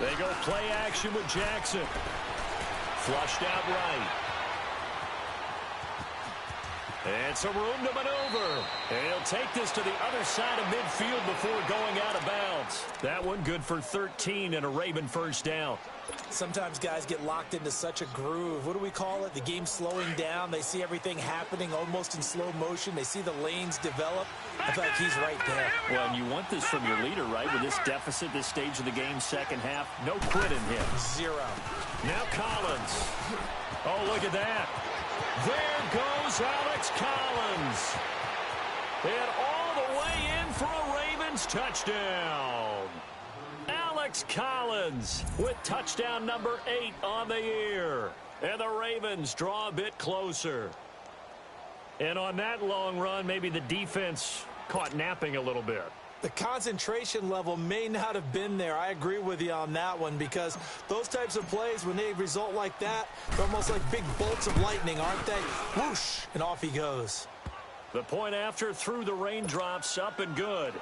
They go play action with Jackson. Flushed out right. And some room to maneuver. And he'll take this to the other side of midfield before going out of bounds. That one good for 13 and a Raven first down. Sometimes guys get locked into such a groove. What do we call it? The game slowing down. They see everything happening almost in slow motion. They see the lanes develop. I feel like he's right there. Well, and you want this from your leader, right? With this deficit, this stage of the game, second half, no quit in him. 0. Now Collins. Oh, look at that. There goes Alex Collins. And all the way in for a Ravens touchdown. Alex Collins with touchdown number 8 on the year. And the Ravens draw a bit closer. And on that long run, maybe the defense caught napping a little bit. The concentration level may not have been there. I agree with you on that one because those types of plays, when they result like that, they're almost like big bolts of lightning, aren't they? Whoosh, and off he goes. The point after through the raindrops, up and good.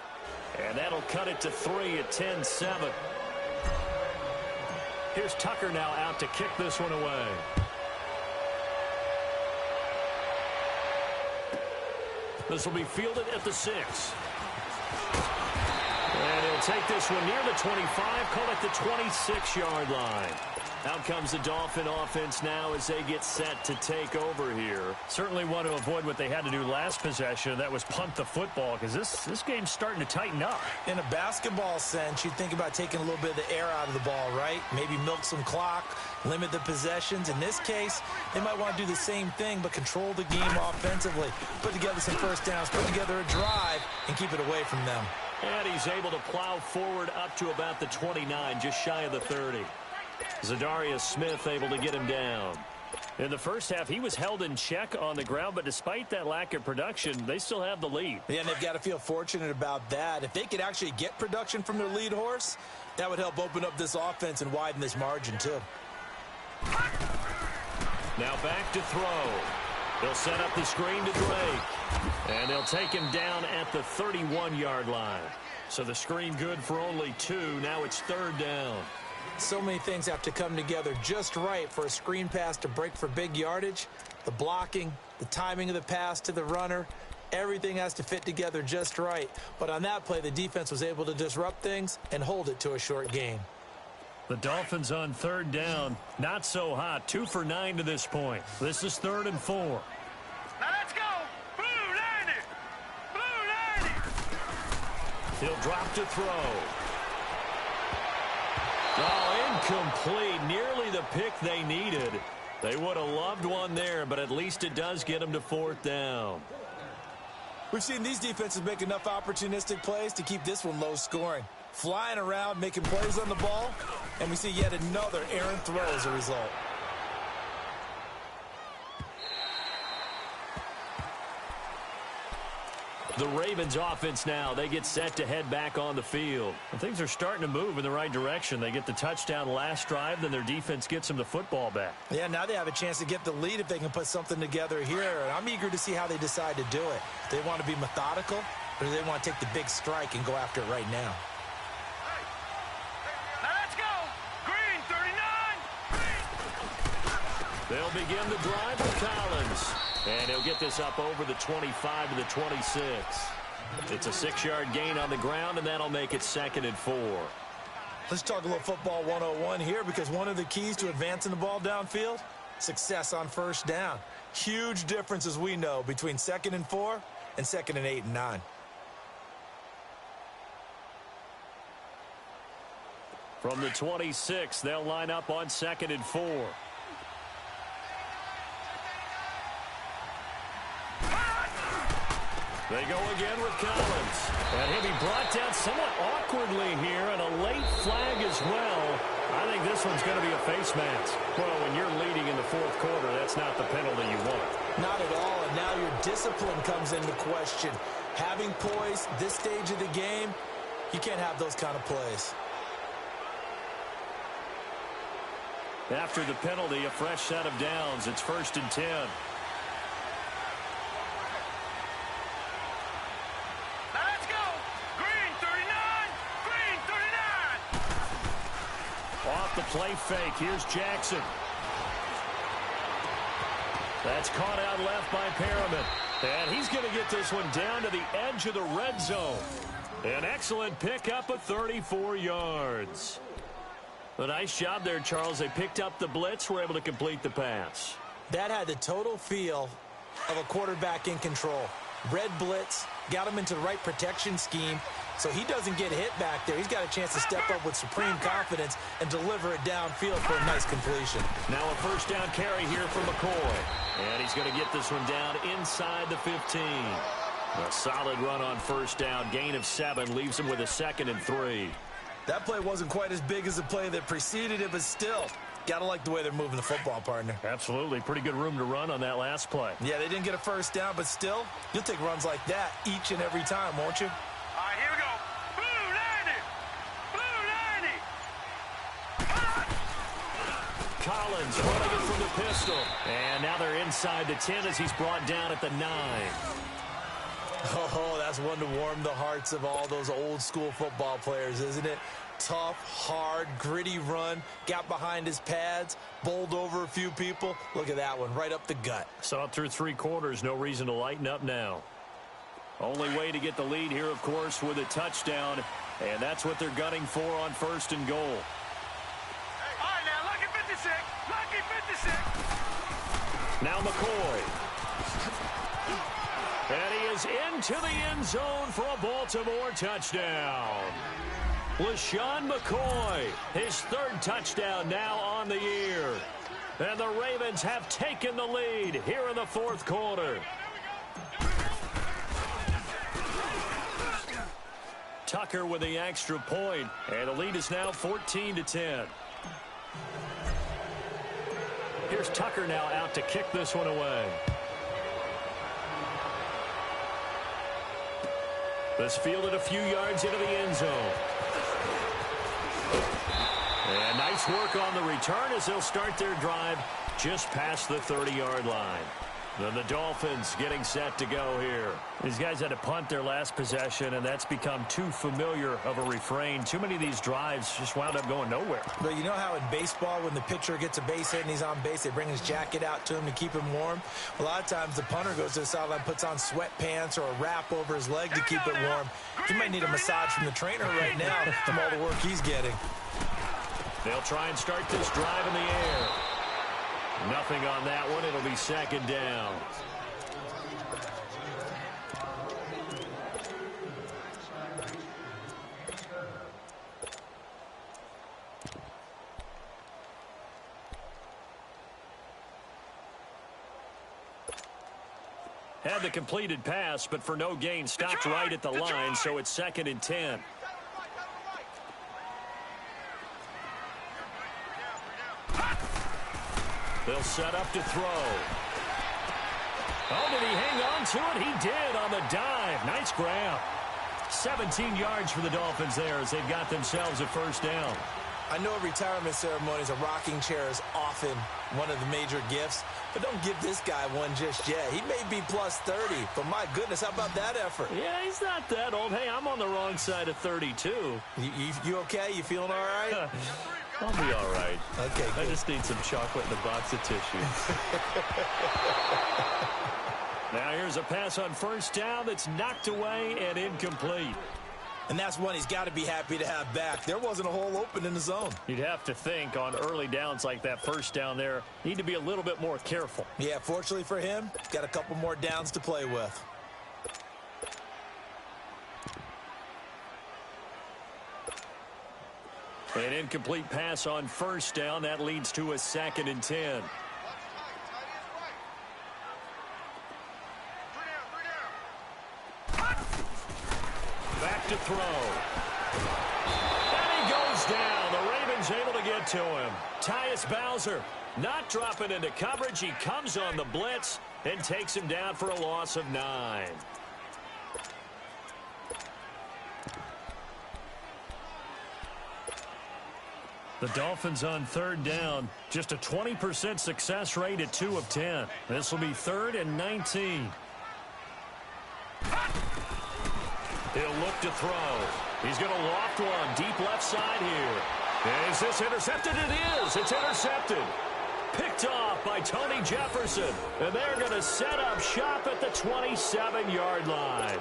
And that'll cut it to 3 at 10-7. Here's Tucker now out to kick this one away. This will be fielded at the 6. And he'll take this one near the 25, call it the 26-yard line. Out comes the Dolphin offense now as they get set to take over here. Certainly want to avoid what they had to do last possession. That was punt the football because this game's starting to tighten up. In a basketball sense, you think about taking a little bit of the air out of the ball, right? Maybe milk some clock, limit the possessions. In this case, they might want to do the same thing but control the game offensively. Put together some first downs, put together a drive, and keep it away from them. And he's able to plow forward up to about the 29, just shy of the 30. Zadarius Smith able to get him down. In the first half, he was held in check on the ground, but despite that lack of production, they still have the lead. Yeah, and they've got to feel fortunate about that. If they could actually get production from their lead horse, that would help open up this offense and widen this margin, too. Now back to throw. They'll set up the screen to Drake. And they'll take him down at the 31-yard line. So the screen good for only 2. Now it's 3rd down. So many things have to come together just right for a screen pass to break for big yardage. The blocking, the timing of the pass to the runner, everything has to fit together just right. But on that play, the defense was able to disrupt things and hold it to a short gain. The Dolphins on 3rd down. Not so hot. 2 for 9 to this point. This is 3rd and 4. Now let's go. Blue 90. Blue 90. He'll drop to throw. Oh, incomplete. Nearly the pick they needed. They would have loved one there, but at least it does get them to 4th down. We've seen these defenses make enough opportunistic plays to keep this one low scoring. Flying around, making plays on the ball, and we see yet another errant throw as a result. The Ravens offense now, they get set to head back on the field. And things are starting to move in the right direction. They get the touchdown last drive, then their defense gets them the football back. Yeah, now they have a chance to get the lead if they can put something together here. And I'm eager to see how they decide to do it. They want to be methodical, or do they want to take the big strike and go after it right now? Now let's go. Green, 39. They'll begin the drive with Collins. And he'll get this up over the 25 to the 26. It's a 6-yard gain on the ground, and that'll make it 2nd and 4. Let's talk a little football 101 here, because one of the keys to advancing the ball downfield, success on first down. Huge difference, as we know, between 2nd and 4 and 2nd and 8 and 9. From the 26, they'll line up on 2nd and 4. They go again with Collins. And he'll be brought down somewhat awkwardly here, and a late flag as well. I think this one's going to be a face mask. Well, when you're leading in the 4th quarter, that's not the penalty you want. Not at all, and now your discipline comes into question. Having poise this stage of the game, you can't have those kind of plays. After the penalty, a fresh set of downs. It's 1st and 10. The play fake. Here's Jackson. That's caught out left by Perriman. And he's going to get this one down to the edge of the red zone. An excellent pickup of 34 yards. A nice job there, Charles. They picked up the blitz, were able to complete the pass. That had the total feel of a quarterback in control. Red blitz, got him into the right protection scheme, so he doesn't get hit back there. He's got a chance to step up with supreme confidence and deliver it downfield for a nice completion. Now a first down carry here for McCoy. And he's going to get this one down inside the 15. A solid run on first down. Gain of 7 leaves him with a 2nd and 3. That play wasn't quite as big as the play that preceded it, but still, gotta like the way they're moving the football, partner. Absolutely. Pretty good room to run on that last play. Yeah, they didn't get a first down, but still, you'll take runs like that each and every time, won't you? All right, here we go. Blue 90. Blue 90. Collins running it from the pistol. And now they're inside the 10 as he's brought down at the 9. Oh, that's one to warm the hearts of all those old school football players, isn't it? Tough, hard, gritty run, got behind his pads, bowled over a few people. Look at that one, right up the gut. Saw it through 3 quarters, no reason to lighten up now. Only way to get the lead here, of course, with a touchdown, and that's what they're gunning for on 1st and goal. All right, now, lucky 56. Lucky 56. Now McCoy. And he is into the end zone for a Baltimore touchdown. LaShawn McCoy, his 3rd touchdown now on the year. And the Ravens have taken the lead here in the 4th quarter. Tucker with the extra point, and the lead is now 14-10. Here's Tucker now out to kick this one away. This fielded a few yards into the end zone. And nice work on the return as they'll start their drive just past the 30-yard line. Then the Dolphins getting set to go here. These guys had to punt their last possession, and that's become too familiar of a refrain. Too many of these drives just wound up going nowhere. But you know how in baseball, when the pitcher gets a base hit and he's on base, they bring his jacket out to him to keep him warm? A lot of times the punter goes to the sideline, puts on sweatpants or a wrap over his leg to keep it warm. He might need a massage from the trainer right now from all the work he's getting. They'll try and start this drive in the air. Nothing on that one. It'll be 2nd down. Had the completed pass, but for no gain, stopped right at the line, so it's 2nd and 10. They'll set up to throw. Oh, did he hang on to it? He did on the dive. Nice grab. 17 yards for the Dolphins there as they've got themselves a first down. I know at retirement ceremonies, a rocking chair is often one of the major gifts, but don't give this guy one just yet. He may be plus 30, but my goodness, how about that effort? Yeah, he's not that old. Hey, I'm on the wrong side of 32. You okay? You feeling all right? I'll be all right. Okay, I good. just need some chocolate and a box of tissues. Now here's a pass on first down that's knocked away and incomplete. And that's one he's got to be happy to have back. There wasn't a hole open in the zone. You'd have to think on early downs like that first down there, need to be a little bit more careful. Yeah, fortunately for him, got a couple more downs to play with. An incomplete pass on first down. That leads to a 2nd and 10. Back to throw. And he goes down. The Ravens able to get to him. Tyus Bowser not dropping into coverage. He comes on the blitz and takes him down for a loss of 9. The Dolphins on 3rd down. Just a 20% success rate at 2 of 10. This will be 3rd and 19. He'll look to throw. He's going to loft one deep left side here. Is this intercepted? It is. It's intercepted. Picked off by Tony Jefferson. And they're going to set up shop at the 27-yard line.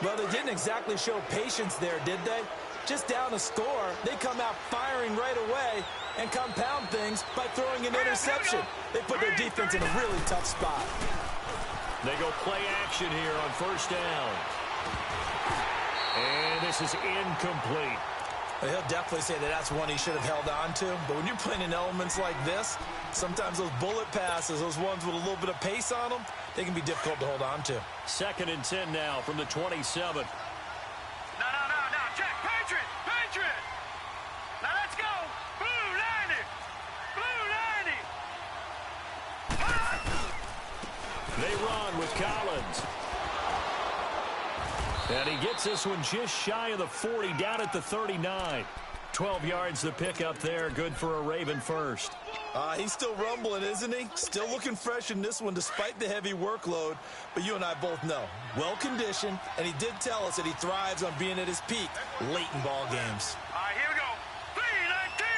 Well, they didn't exactly show patience there, did they? Just down a score, they come out firing right away and compound things by throwing an interception. They put their defense in a really tough spot. They go play action here on first down. And this is incomplete. He'll definitely say that that's one he should have held on to. But when you're playing in elements like this, sometimes those bullet passes, those ones with a little bit of pace on them, they can be difficult to hold on to. 2nd and 10 now from the 27. No, check, Patriot. Now let's go. Blue 90. They run with Collins. And he gets this one just shy of the 40, down at the 39. 12 yards the pickup there, good for a Raven first. He's still rumbling, isn't he? Still looking fresh in this one despite the heavy workload. But you and I both know, well-conditioned, and he did tell us that he thrives on being at his peak late in ball games. All right, here we go. 319.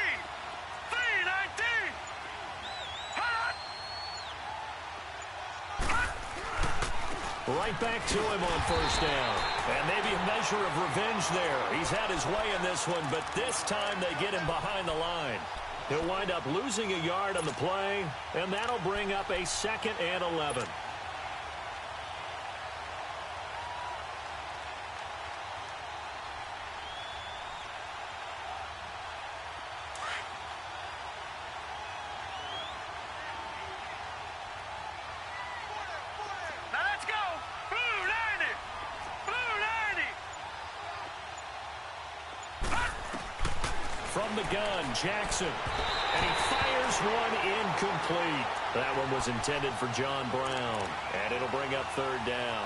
Right back to him on first down. And maybe a measure of revenge there. He's had his way in this one, but this time they get him behind the line. He'll wind up losing a yard on the play, and that'll bring up a 2nd and 11. Now let's go. Blue 90. From the gun, Jackson. And he fires one incomplete. That one was intended for John Brown. And it'll bring up 3rd down.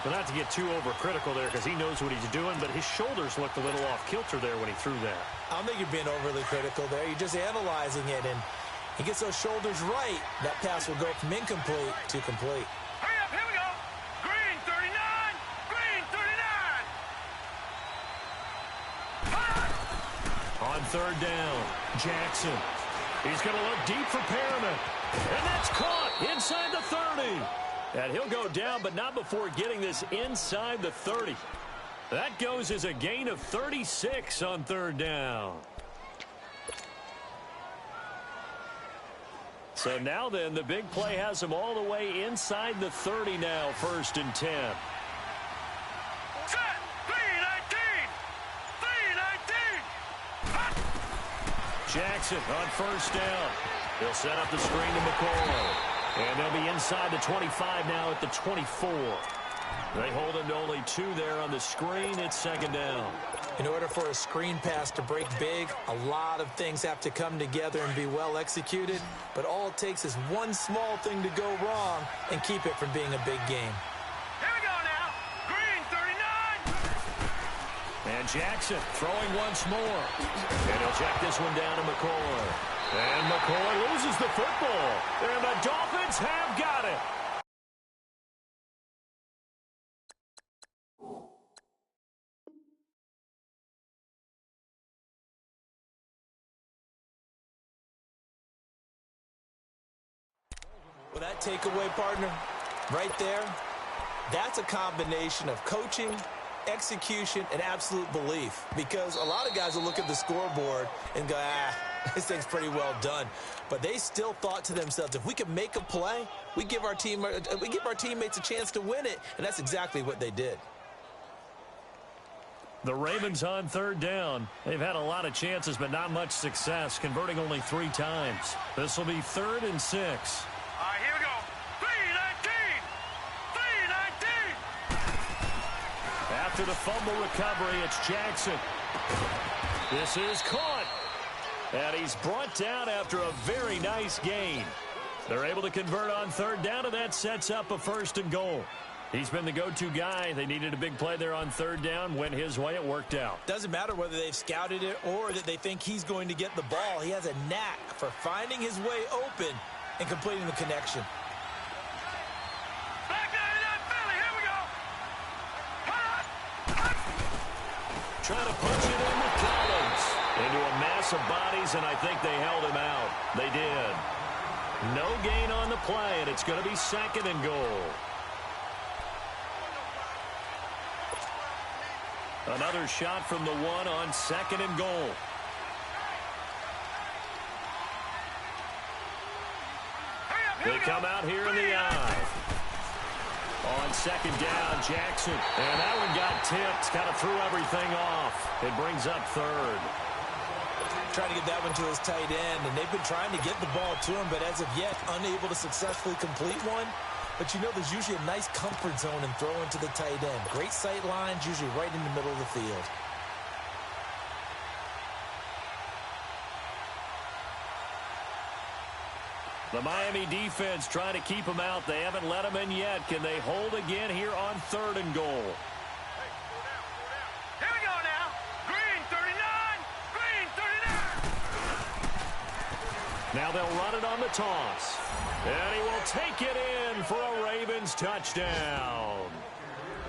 But not to get too overcritical there because he knows what he's doing, but his shoulders looked a little off kilter there when he threw that. I don't think you're being overly critical there. You're just analyzing it, and he gets those shoulders right. That pass will go from incomplete to complete. Hurry up, here we go. Green 39. On 3rd down, Jackson. He's going to look deep for Perriman. And that's caught inside the 30. And he'll go down, but not before getting this inside the 30. That goes as a gain of 36 on 3rd down. So now then, the big play has him all the way inside the 30 now, 1st and 10. Set. 319. Jackson on first down. He'll set up the screen to McCoy. And they'll be inside the 25 now at the 24. They hold him to only 2 there on the screen. It's second down. In order for a screen pass to break big, a lot of things have to come together and be well executed. But all it takes is one small thing to go wrong and keep it from being a big game. Here we go now. Green 39. And Jackson throwing once more. And he'll check this one down to McCoy. And McCoy loses the football. And the Dolphins have got it. Well, that takeaway, partner, right there, that's a combination of coaching, execution, and absolute belief. Because a lot of guys will look at the scoreboard and go, this thing's pretty well done. But they still thought to themselves, if we can make a play, we give our teammates a chance to win it. And that's exactly what they did. The Ravens on third down. They've had a lot of chances, but not much success, converting only 3 times. This will be 3rd and 6. All right, here we go. 3-19. 3-19. After the fumble recovery, it's Jackson. This is caught. And he's brought down after a very nice gain. They're able to convert on third down, and that sets up a 1st and goal. He's been the go-to guy. They needed a big play there on third down. Went his way. It worked out. Doesn't matter whether they've scouted it or that they think he's going to get the ball. He has a knack for finding his way open and completing the connection. Back 99 Philly. Here we go. Trying to punch it in with Collins. Into a mass of bodies, and I think they held him out. They did. No gain on the play, and it's going to be 2nd and goal. Another shot from the 1 on 2nd and goal. They come out here in the eye. On 2nd down, Jackson. And that one got tipped. Kind of threw everything off. It brings up 3rd. Trying to get that one to his tight end, and they've been trying to get the ball to him, but as of yet, unable to successfully complete one. But you know there's usually a nice comfort zone in throwing to the tight end. Great sight lines, usually right in the middle of the field. The Miami defense trying to keep him out. They haven't let him in yet. Can they hold again here on 3rd and goal? Here we go now. Green 39. Green 39. Now they'll run it on the toss. And he will take it in for a Ravens touchdown.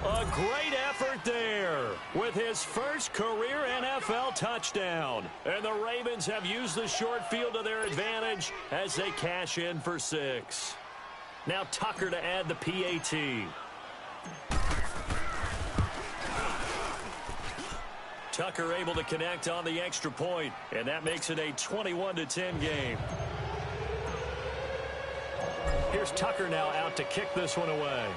A great effort there with his first career NFL touchdown. And the Ravens have used the short field to their advantage as they cash in for 6. Now Tucker to add the PAT. Tucker able to connect on the extra point, and that makes it a 21-10 game. Here's Tucker now out to kick this one away.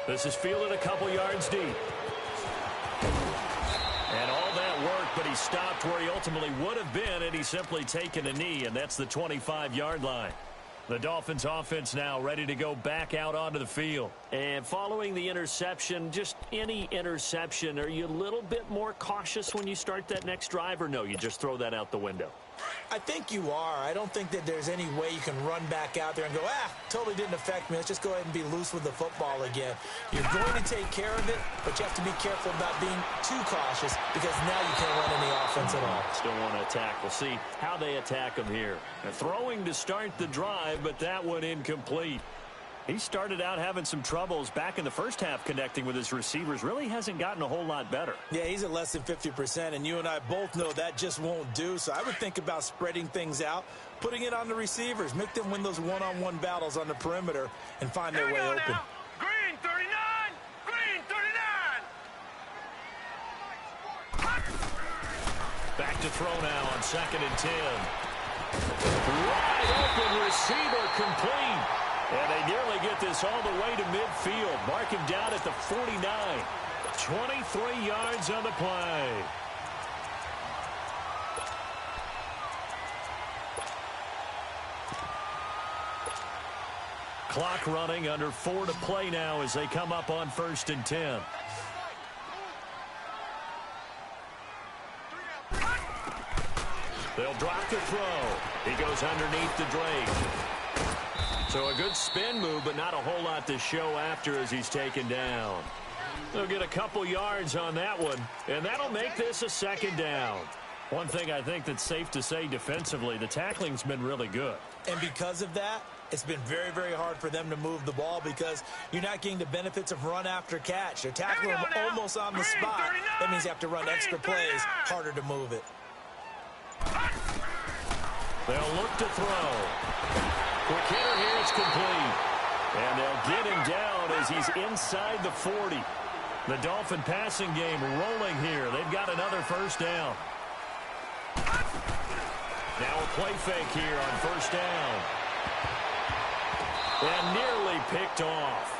This is fielded a couple yards deep. And all that work, but he stopped where he ultimately would have been had he simply taken a knee, and that's the 25-yard line. The Dolphins offense now ready to go back out onto the field. And following the interception, just any interception, are you a little bit more cautious when you start that next drive, or no, you just throw that out the window? I think you are. I don't think that there's any way you can run back out there and go, totally didn't affect me. Let's just go ahead and be loose with the football again. You're going to take care of it, but you have to be careful about being too cautious because now you can't run any offense at all. Still want to attack. We'll see how they attack him here. They're throwing to start the drive, but that one incomplete. He started out having some troubles back in the first half connecting with his receivers. Really hasn't gotten a whole lot better. Yeah, he's at less than 50%, and you and I both know that just won't do. So I would think about spreading things out, putting it on the receivers, make them win those one-on-one battles on the perimeter, and find their way open. Now. Green 39. Green 39. Back to throw now on 2nd and 10. Wide open receiver complete. And they nearly get this all the way to midfield. Mark him down at the 49. 23 yards on the play. Clock running, under 4 to play now as they come up on 1st and 10. They'll drop the throw. He goes underneath to Drake. So a good spin move, but not a whole lot to show after as he's taken down. They'll get a couple yards on that one, and that'll make this a 2nd down. One thing I think that's safe to say defensively, the tackling's been really good. And because of that, it's been very, very hard for them to move the ball because you're not getting the benefits of run after catch. They're tackling them almost on the spot. That means you have to run extra plays, harder to move it. They'll look to throw. Quick hitter here, it's complete. And they'll get him down as he's inside the 40. The Dolphin passing game rolling here. They've got another 1st down. Now a play fake here on 1st down. And nearly picked off.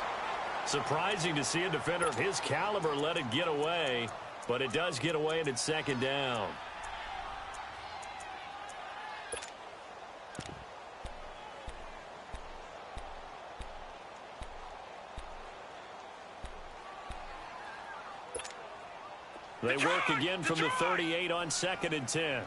Surprising to see a defender of his caliber let it get away, but it does get away and it's 2nd down. They work again from the 38 on 2nd and 10.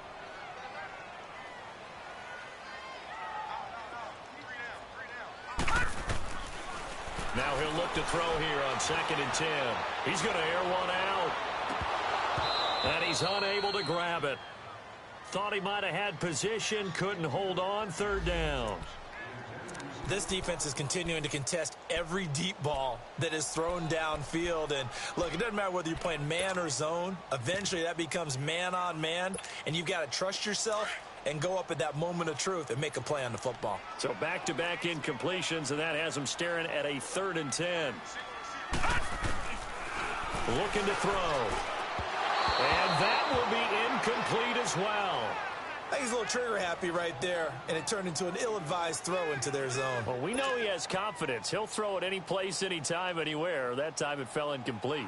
Now he'll look to throw here on 2nd and 10. He's going to air one out. And he's unable to grab it. Thought he might have had position, couldn't hold on, 3rd down. This defense is continuing to contest every deep ball that is thrown downfield. And look, it doesn't matter whether you're playing man or zone. Eventually that becomes man on man, and you've got to trust yourself and go up at that moment of truth and make a play on the football. So back-to-back incompletions, and that has them staring at a 3rd and 10. Looking to throw. And that will be incomplete as well. I think he's a little trigger happy right there, and it turned into an ill-advised throw into their zone. Well, we know he has confidence. He'll throw it any place, anytime, anywhere. That time it fell incomplete.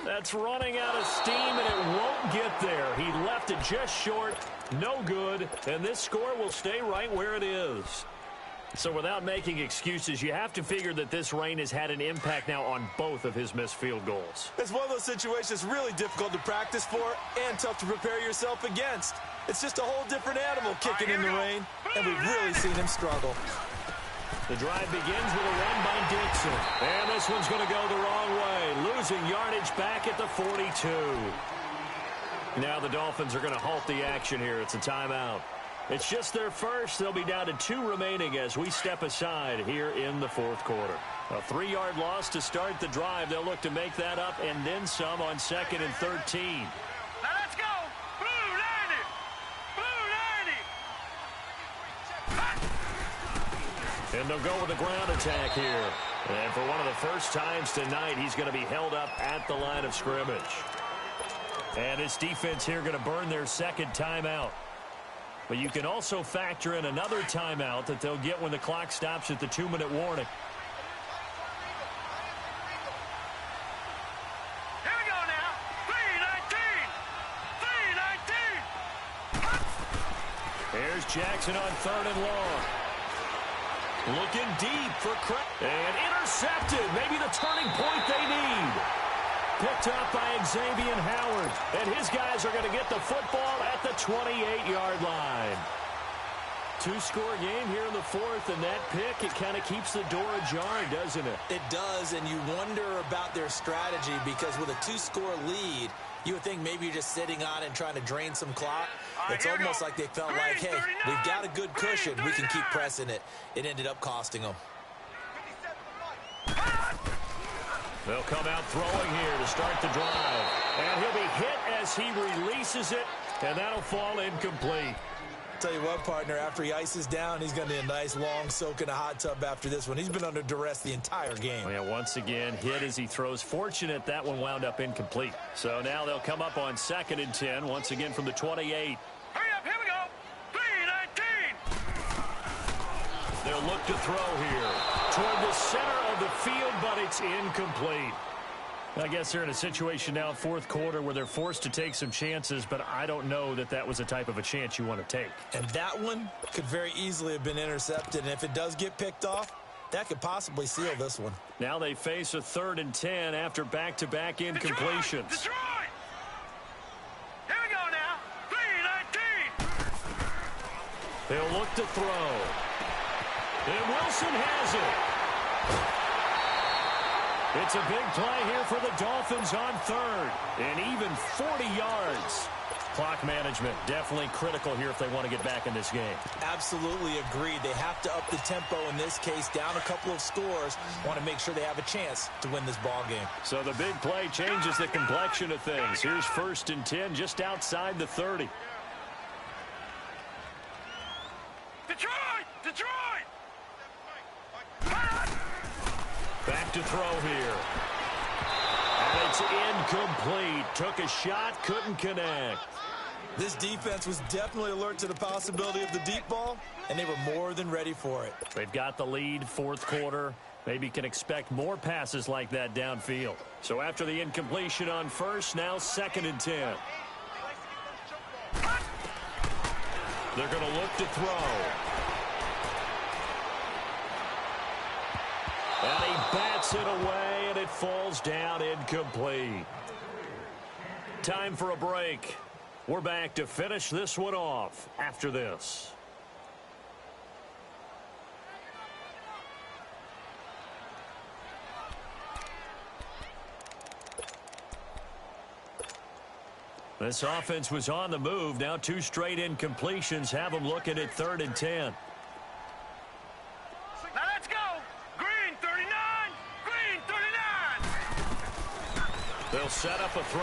That's running out of steam, and it won't get there. He left it just short, no good, and this score will stay right where it is. So without making excuses, you have to figure that this rain has had an impact now on both of his missed field goals. It's one of those situations really difficult to practice for and tough to prepare yourself against. It's just a whole different animal kicking in the rain, and we've really seen him struggle. The drive begins with a run by Dixon. And this one's going to go the wrong way, losing yardage back at the 42. Now the Dolphins are going to halt the action here. It's a timeout. It's just their first. They'll be down to 2 remaining as we step aside here in the 4th quarter. A 3-yard loss to start the drive. They'll look to make that up and then some on 2nd and 13. Now let's go. Blue 90. Blue 90. And they'll go with a ground attack here. And for one of the first times tonight, he's going to be held up at the line of scrimmage. And his defense here going to burn their 2nd timeout. But you can also factor in another timeout that they'll get when the clock stops at the 2-minute warning. Here we go now. 3-19. 3-19. Here's Jackson on 3rd and long. Looking deep for and intercepted. Maybe the turning point they need. Picked up by Xavier Howard. And his guys are going to get the football at the 28-yard line. 2-score game here in the 4th, and that pick, it kind of keeps the door ajar, doesn't it? It does, and you wonder about their strategy because with a 2-score lead, you would think maybe you're just sitting on it and trying to drain some clock. It's almost like they felt like, hey, we've got a good cushion. We can keep pressing it. It ended up costing them. They'll come out throwing here to start the drive. And he'll be hit as he releases it, and that'll fall incomplete. Tell you what, partner, after he ices down, he's going to need a nice long soak in a hot tub after this one. He's been under duress the entire game. Yeah, once again, hit as he throws. Fortunate that one wound up incomplete. So now they'll come up on 2nd and 10, once again from the 28. Hurry up, here we go. 3-19. They'll look to throw here toward the center of the field, but it's incomplete. I guess they're in a situation now, fourth quarter, where they're forced to take some chances, but I don't know that that was the type of a chance you want to take. And that one could very easily have been intercepted, and if it does get picked off, that could possibly seal this one. Now they face a 3rd and 10 after back-to-back incompletions. Detroit! Here we go now. 3-19. They'll look to throw. And Wilson has it. It's a big play here for the Dolphins on 3rd. And even 40 yards. Clock management definitely critical here if they want to get back in this game. Absolutely agreed. They have to up the tempo in this case, down a couple of scores. Want to make sure they have a chance to win this ball game. So the big play changes the complexion of things. Here's 1st and 10 just outside the 30. Detroit! Detroit! Back to throw here. And it's incomplete. Took a shot, couldn't connect. This defense was definitely alert to the possibility of the deep ball, and they were more than ready for it. They've got the lead, fourth quarter. Maybe can expect more passes like that downfield. So after the incompletion on 1st, now 2nd and 10. They're going to look to throw. And he bats it away, and it falls down incomplete. Time for a break. We're back to finish this one off after this. This offense was on the move. Now 2 straight incompletions have them looking at 3rd and 10. Now let's go. Green 39. Green 39. They'll set up a throw.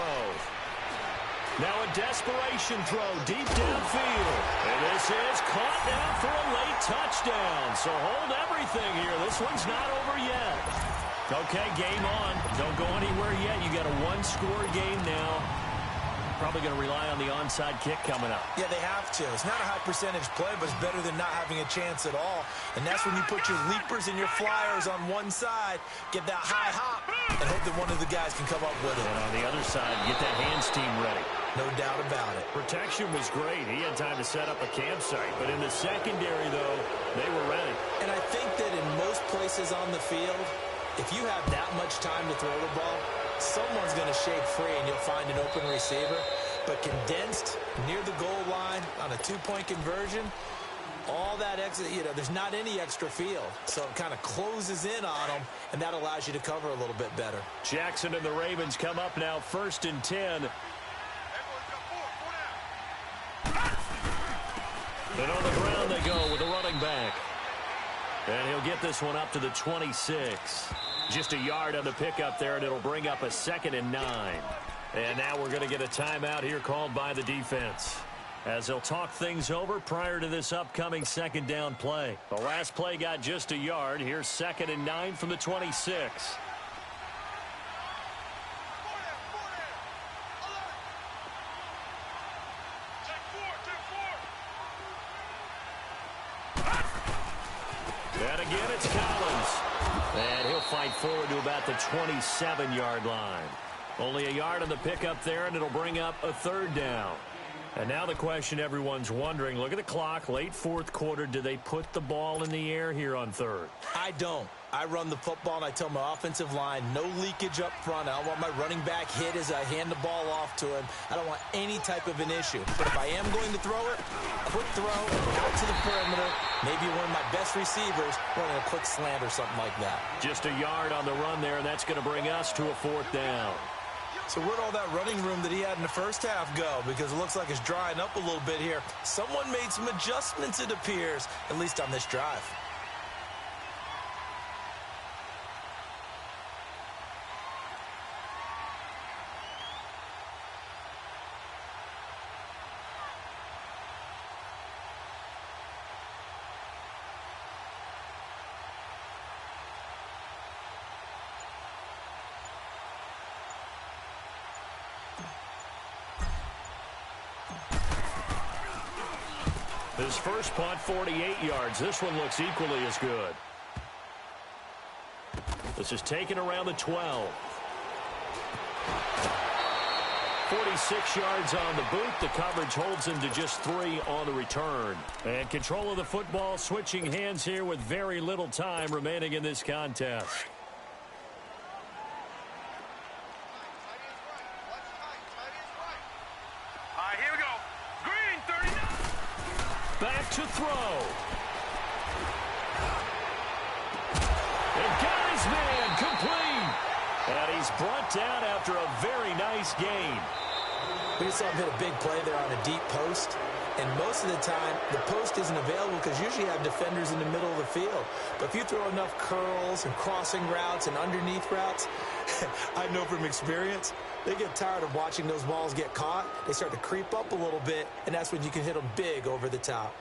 Now a desperation throw deep downfield. And this is caught now for a late touchdown. So hold everything here. This one's not over yet. Okay, game on. Don't go anywhere yet. You got a 1-score game now. Probably going to rely on the onside kick coming up. Yeah, they have to. It's not a high percentage play, but it's better than not having a chance at all. And that's when you put your leapers and your flyers on one side, get that high hop, and hope that one of the guys can come up with it. And on the other side, get that hands team ready. No doubt about it. Protection was great. He had time to set up a campsite. But in the secondary, though, they were ready. And I think that in most places on the field, if you have that much time to throw the ball, someone's going to shake free and you'll find an open receiver. But condensed near the goal line on a 2-point conversion, all that extra, there's not any extra field. So it kind of closes in on them, and that allows you to cover a little bit better. Jackson and the Ravens come up now 1st and 10. And on the ground they go with the running back. And he'll get this one up to the 26. Just a yard on the pickup there, and it'll bring up a 2nd and 9. And now we're going to get a timeout here called by the defense, as they'll talk things over prior to this upcoming 2nd down play. The last play got just a yard. Here's 2nd and 9 from the 26. And again, it's Collins. And he'll fight forward to about the 27-yard line. Only a yard on the pickup there, and it'll bring up a 3rd down. And now the question everyone's wondering, look at the clock, late fourth quarter, do they put the ball in the air here on 3rd? I don't. I run the football, and I tell my offensive line, no leakage up front. I don't want my running back hit as I hand the ball off to him. I don't want any type of an issue. But if I am going to throw it, quick throw, out to the perimeter, maybe one of my best receivers running a quick slant or something like that. Just a yard on the run there, and that's going to bring us to a 4th down. So where'd all that running room that he had in the first half go? Because it looks like it's drying up a little bit here. Someone made some adjustments, it appears, at least on this drive. His first punt, 48 yards. This one looks equally as good. This is taken around the 12. 46 yards on the boot. The coverage holds him to just 3 on the return. And control of the football switching hands here with very little time remaining in this contest. Here we go. Green, 39. Back to throw. And got his man complete. And he's brought down after a very nice gain. We just saw him hit a big play there on a deep post. And most of the time, the post isn't available because usually you have defenders in the middle of the field. But if you throw enough curls and crossing routes and underneath routes, I know from experience, they get tired of watching those balls get caught. They start to creep up a little bit, and that's when you can hit them big over the top.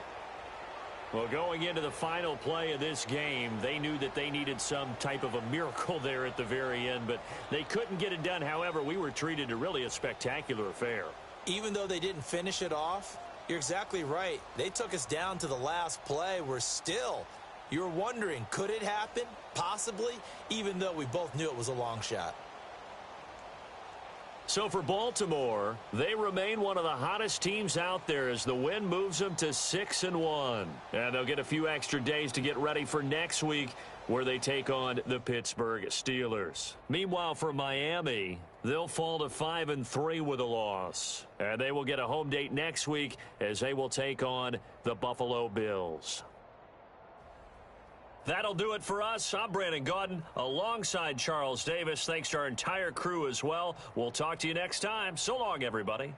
Well, going into the final play of this game, they knew that they needed some type of a miracle there at the very end, but they couldn't get it done. However, we were treated to really a spectacular affair. Even though they didn't finish it off, you're exactly right. They took us down to the last play. We're still, you're wondering, could it happen? Possibly, even though we both knew it was a long shot. So for Baltimore, they remain one of the hottest teams out there as the win moves them to 6-1. And they'll get a few extra days to get ready for next week where they take on the Pittsburgh Steelers. Meanwhile, for Miami, they'll fall to 5-3 with a loss. And they will get a home date next week as they will take on the Buffalo Bills. That'll do it for us. I'm Brandon Gaudin alongside Charles Davis. Thanks to our entire crew as well. We'll talk to you next time. So long, everybody.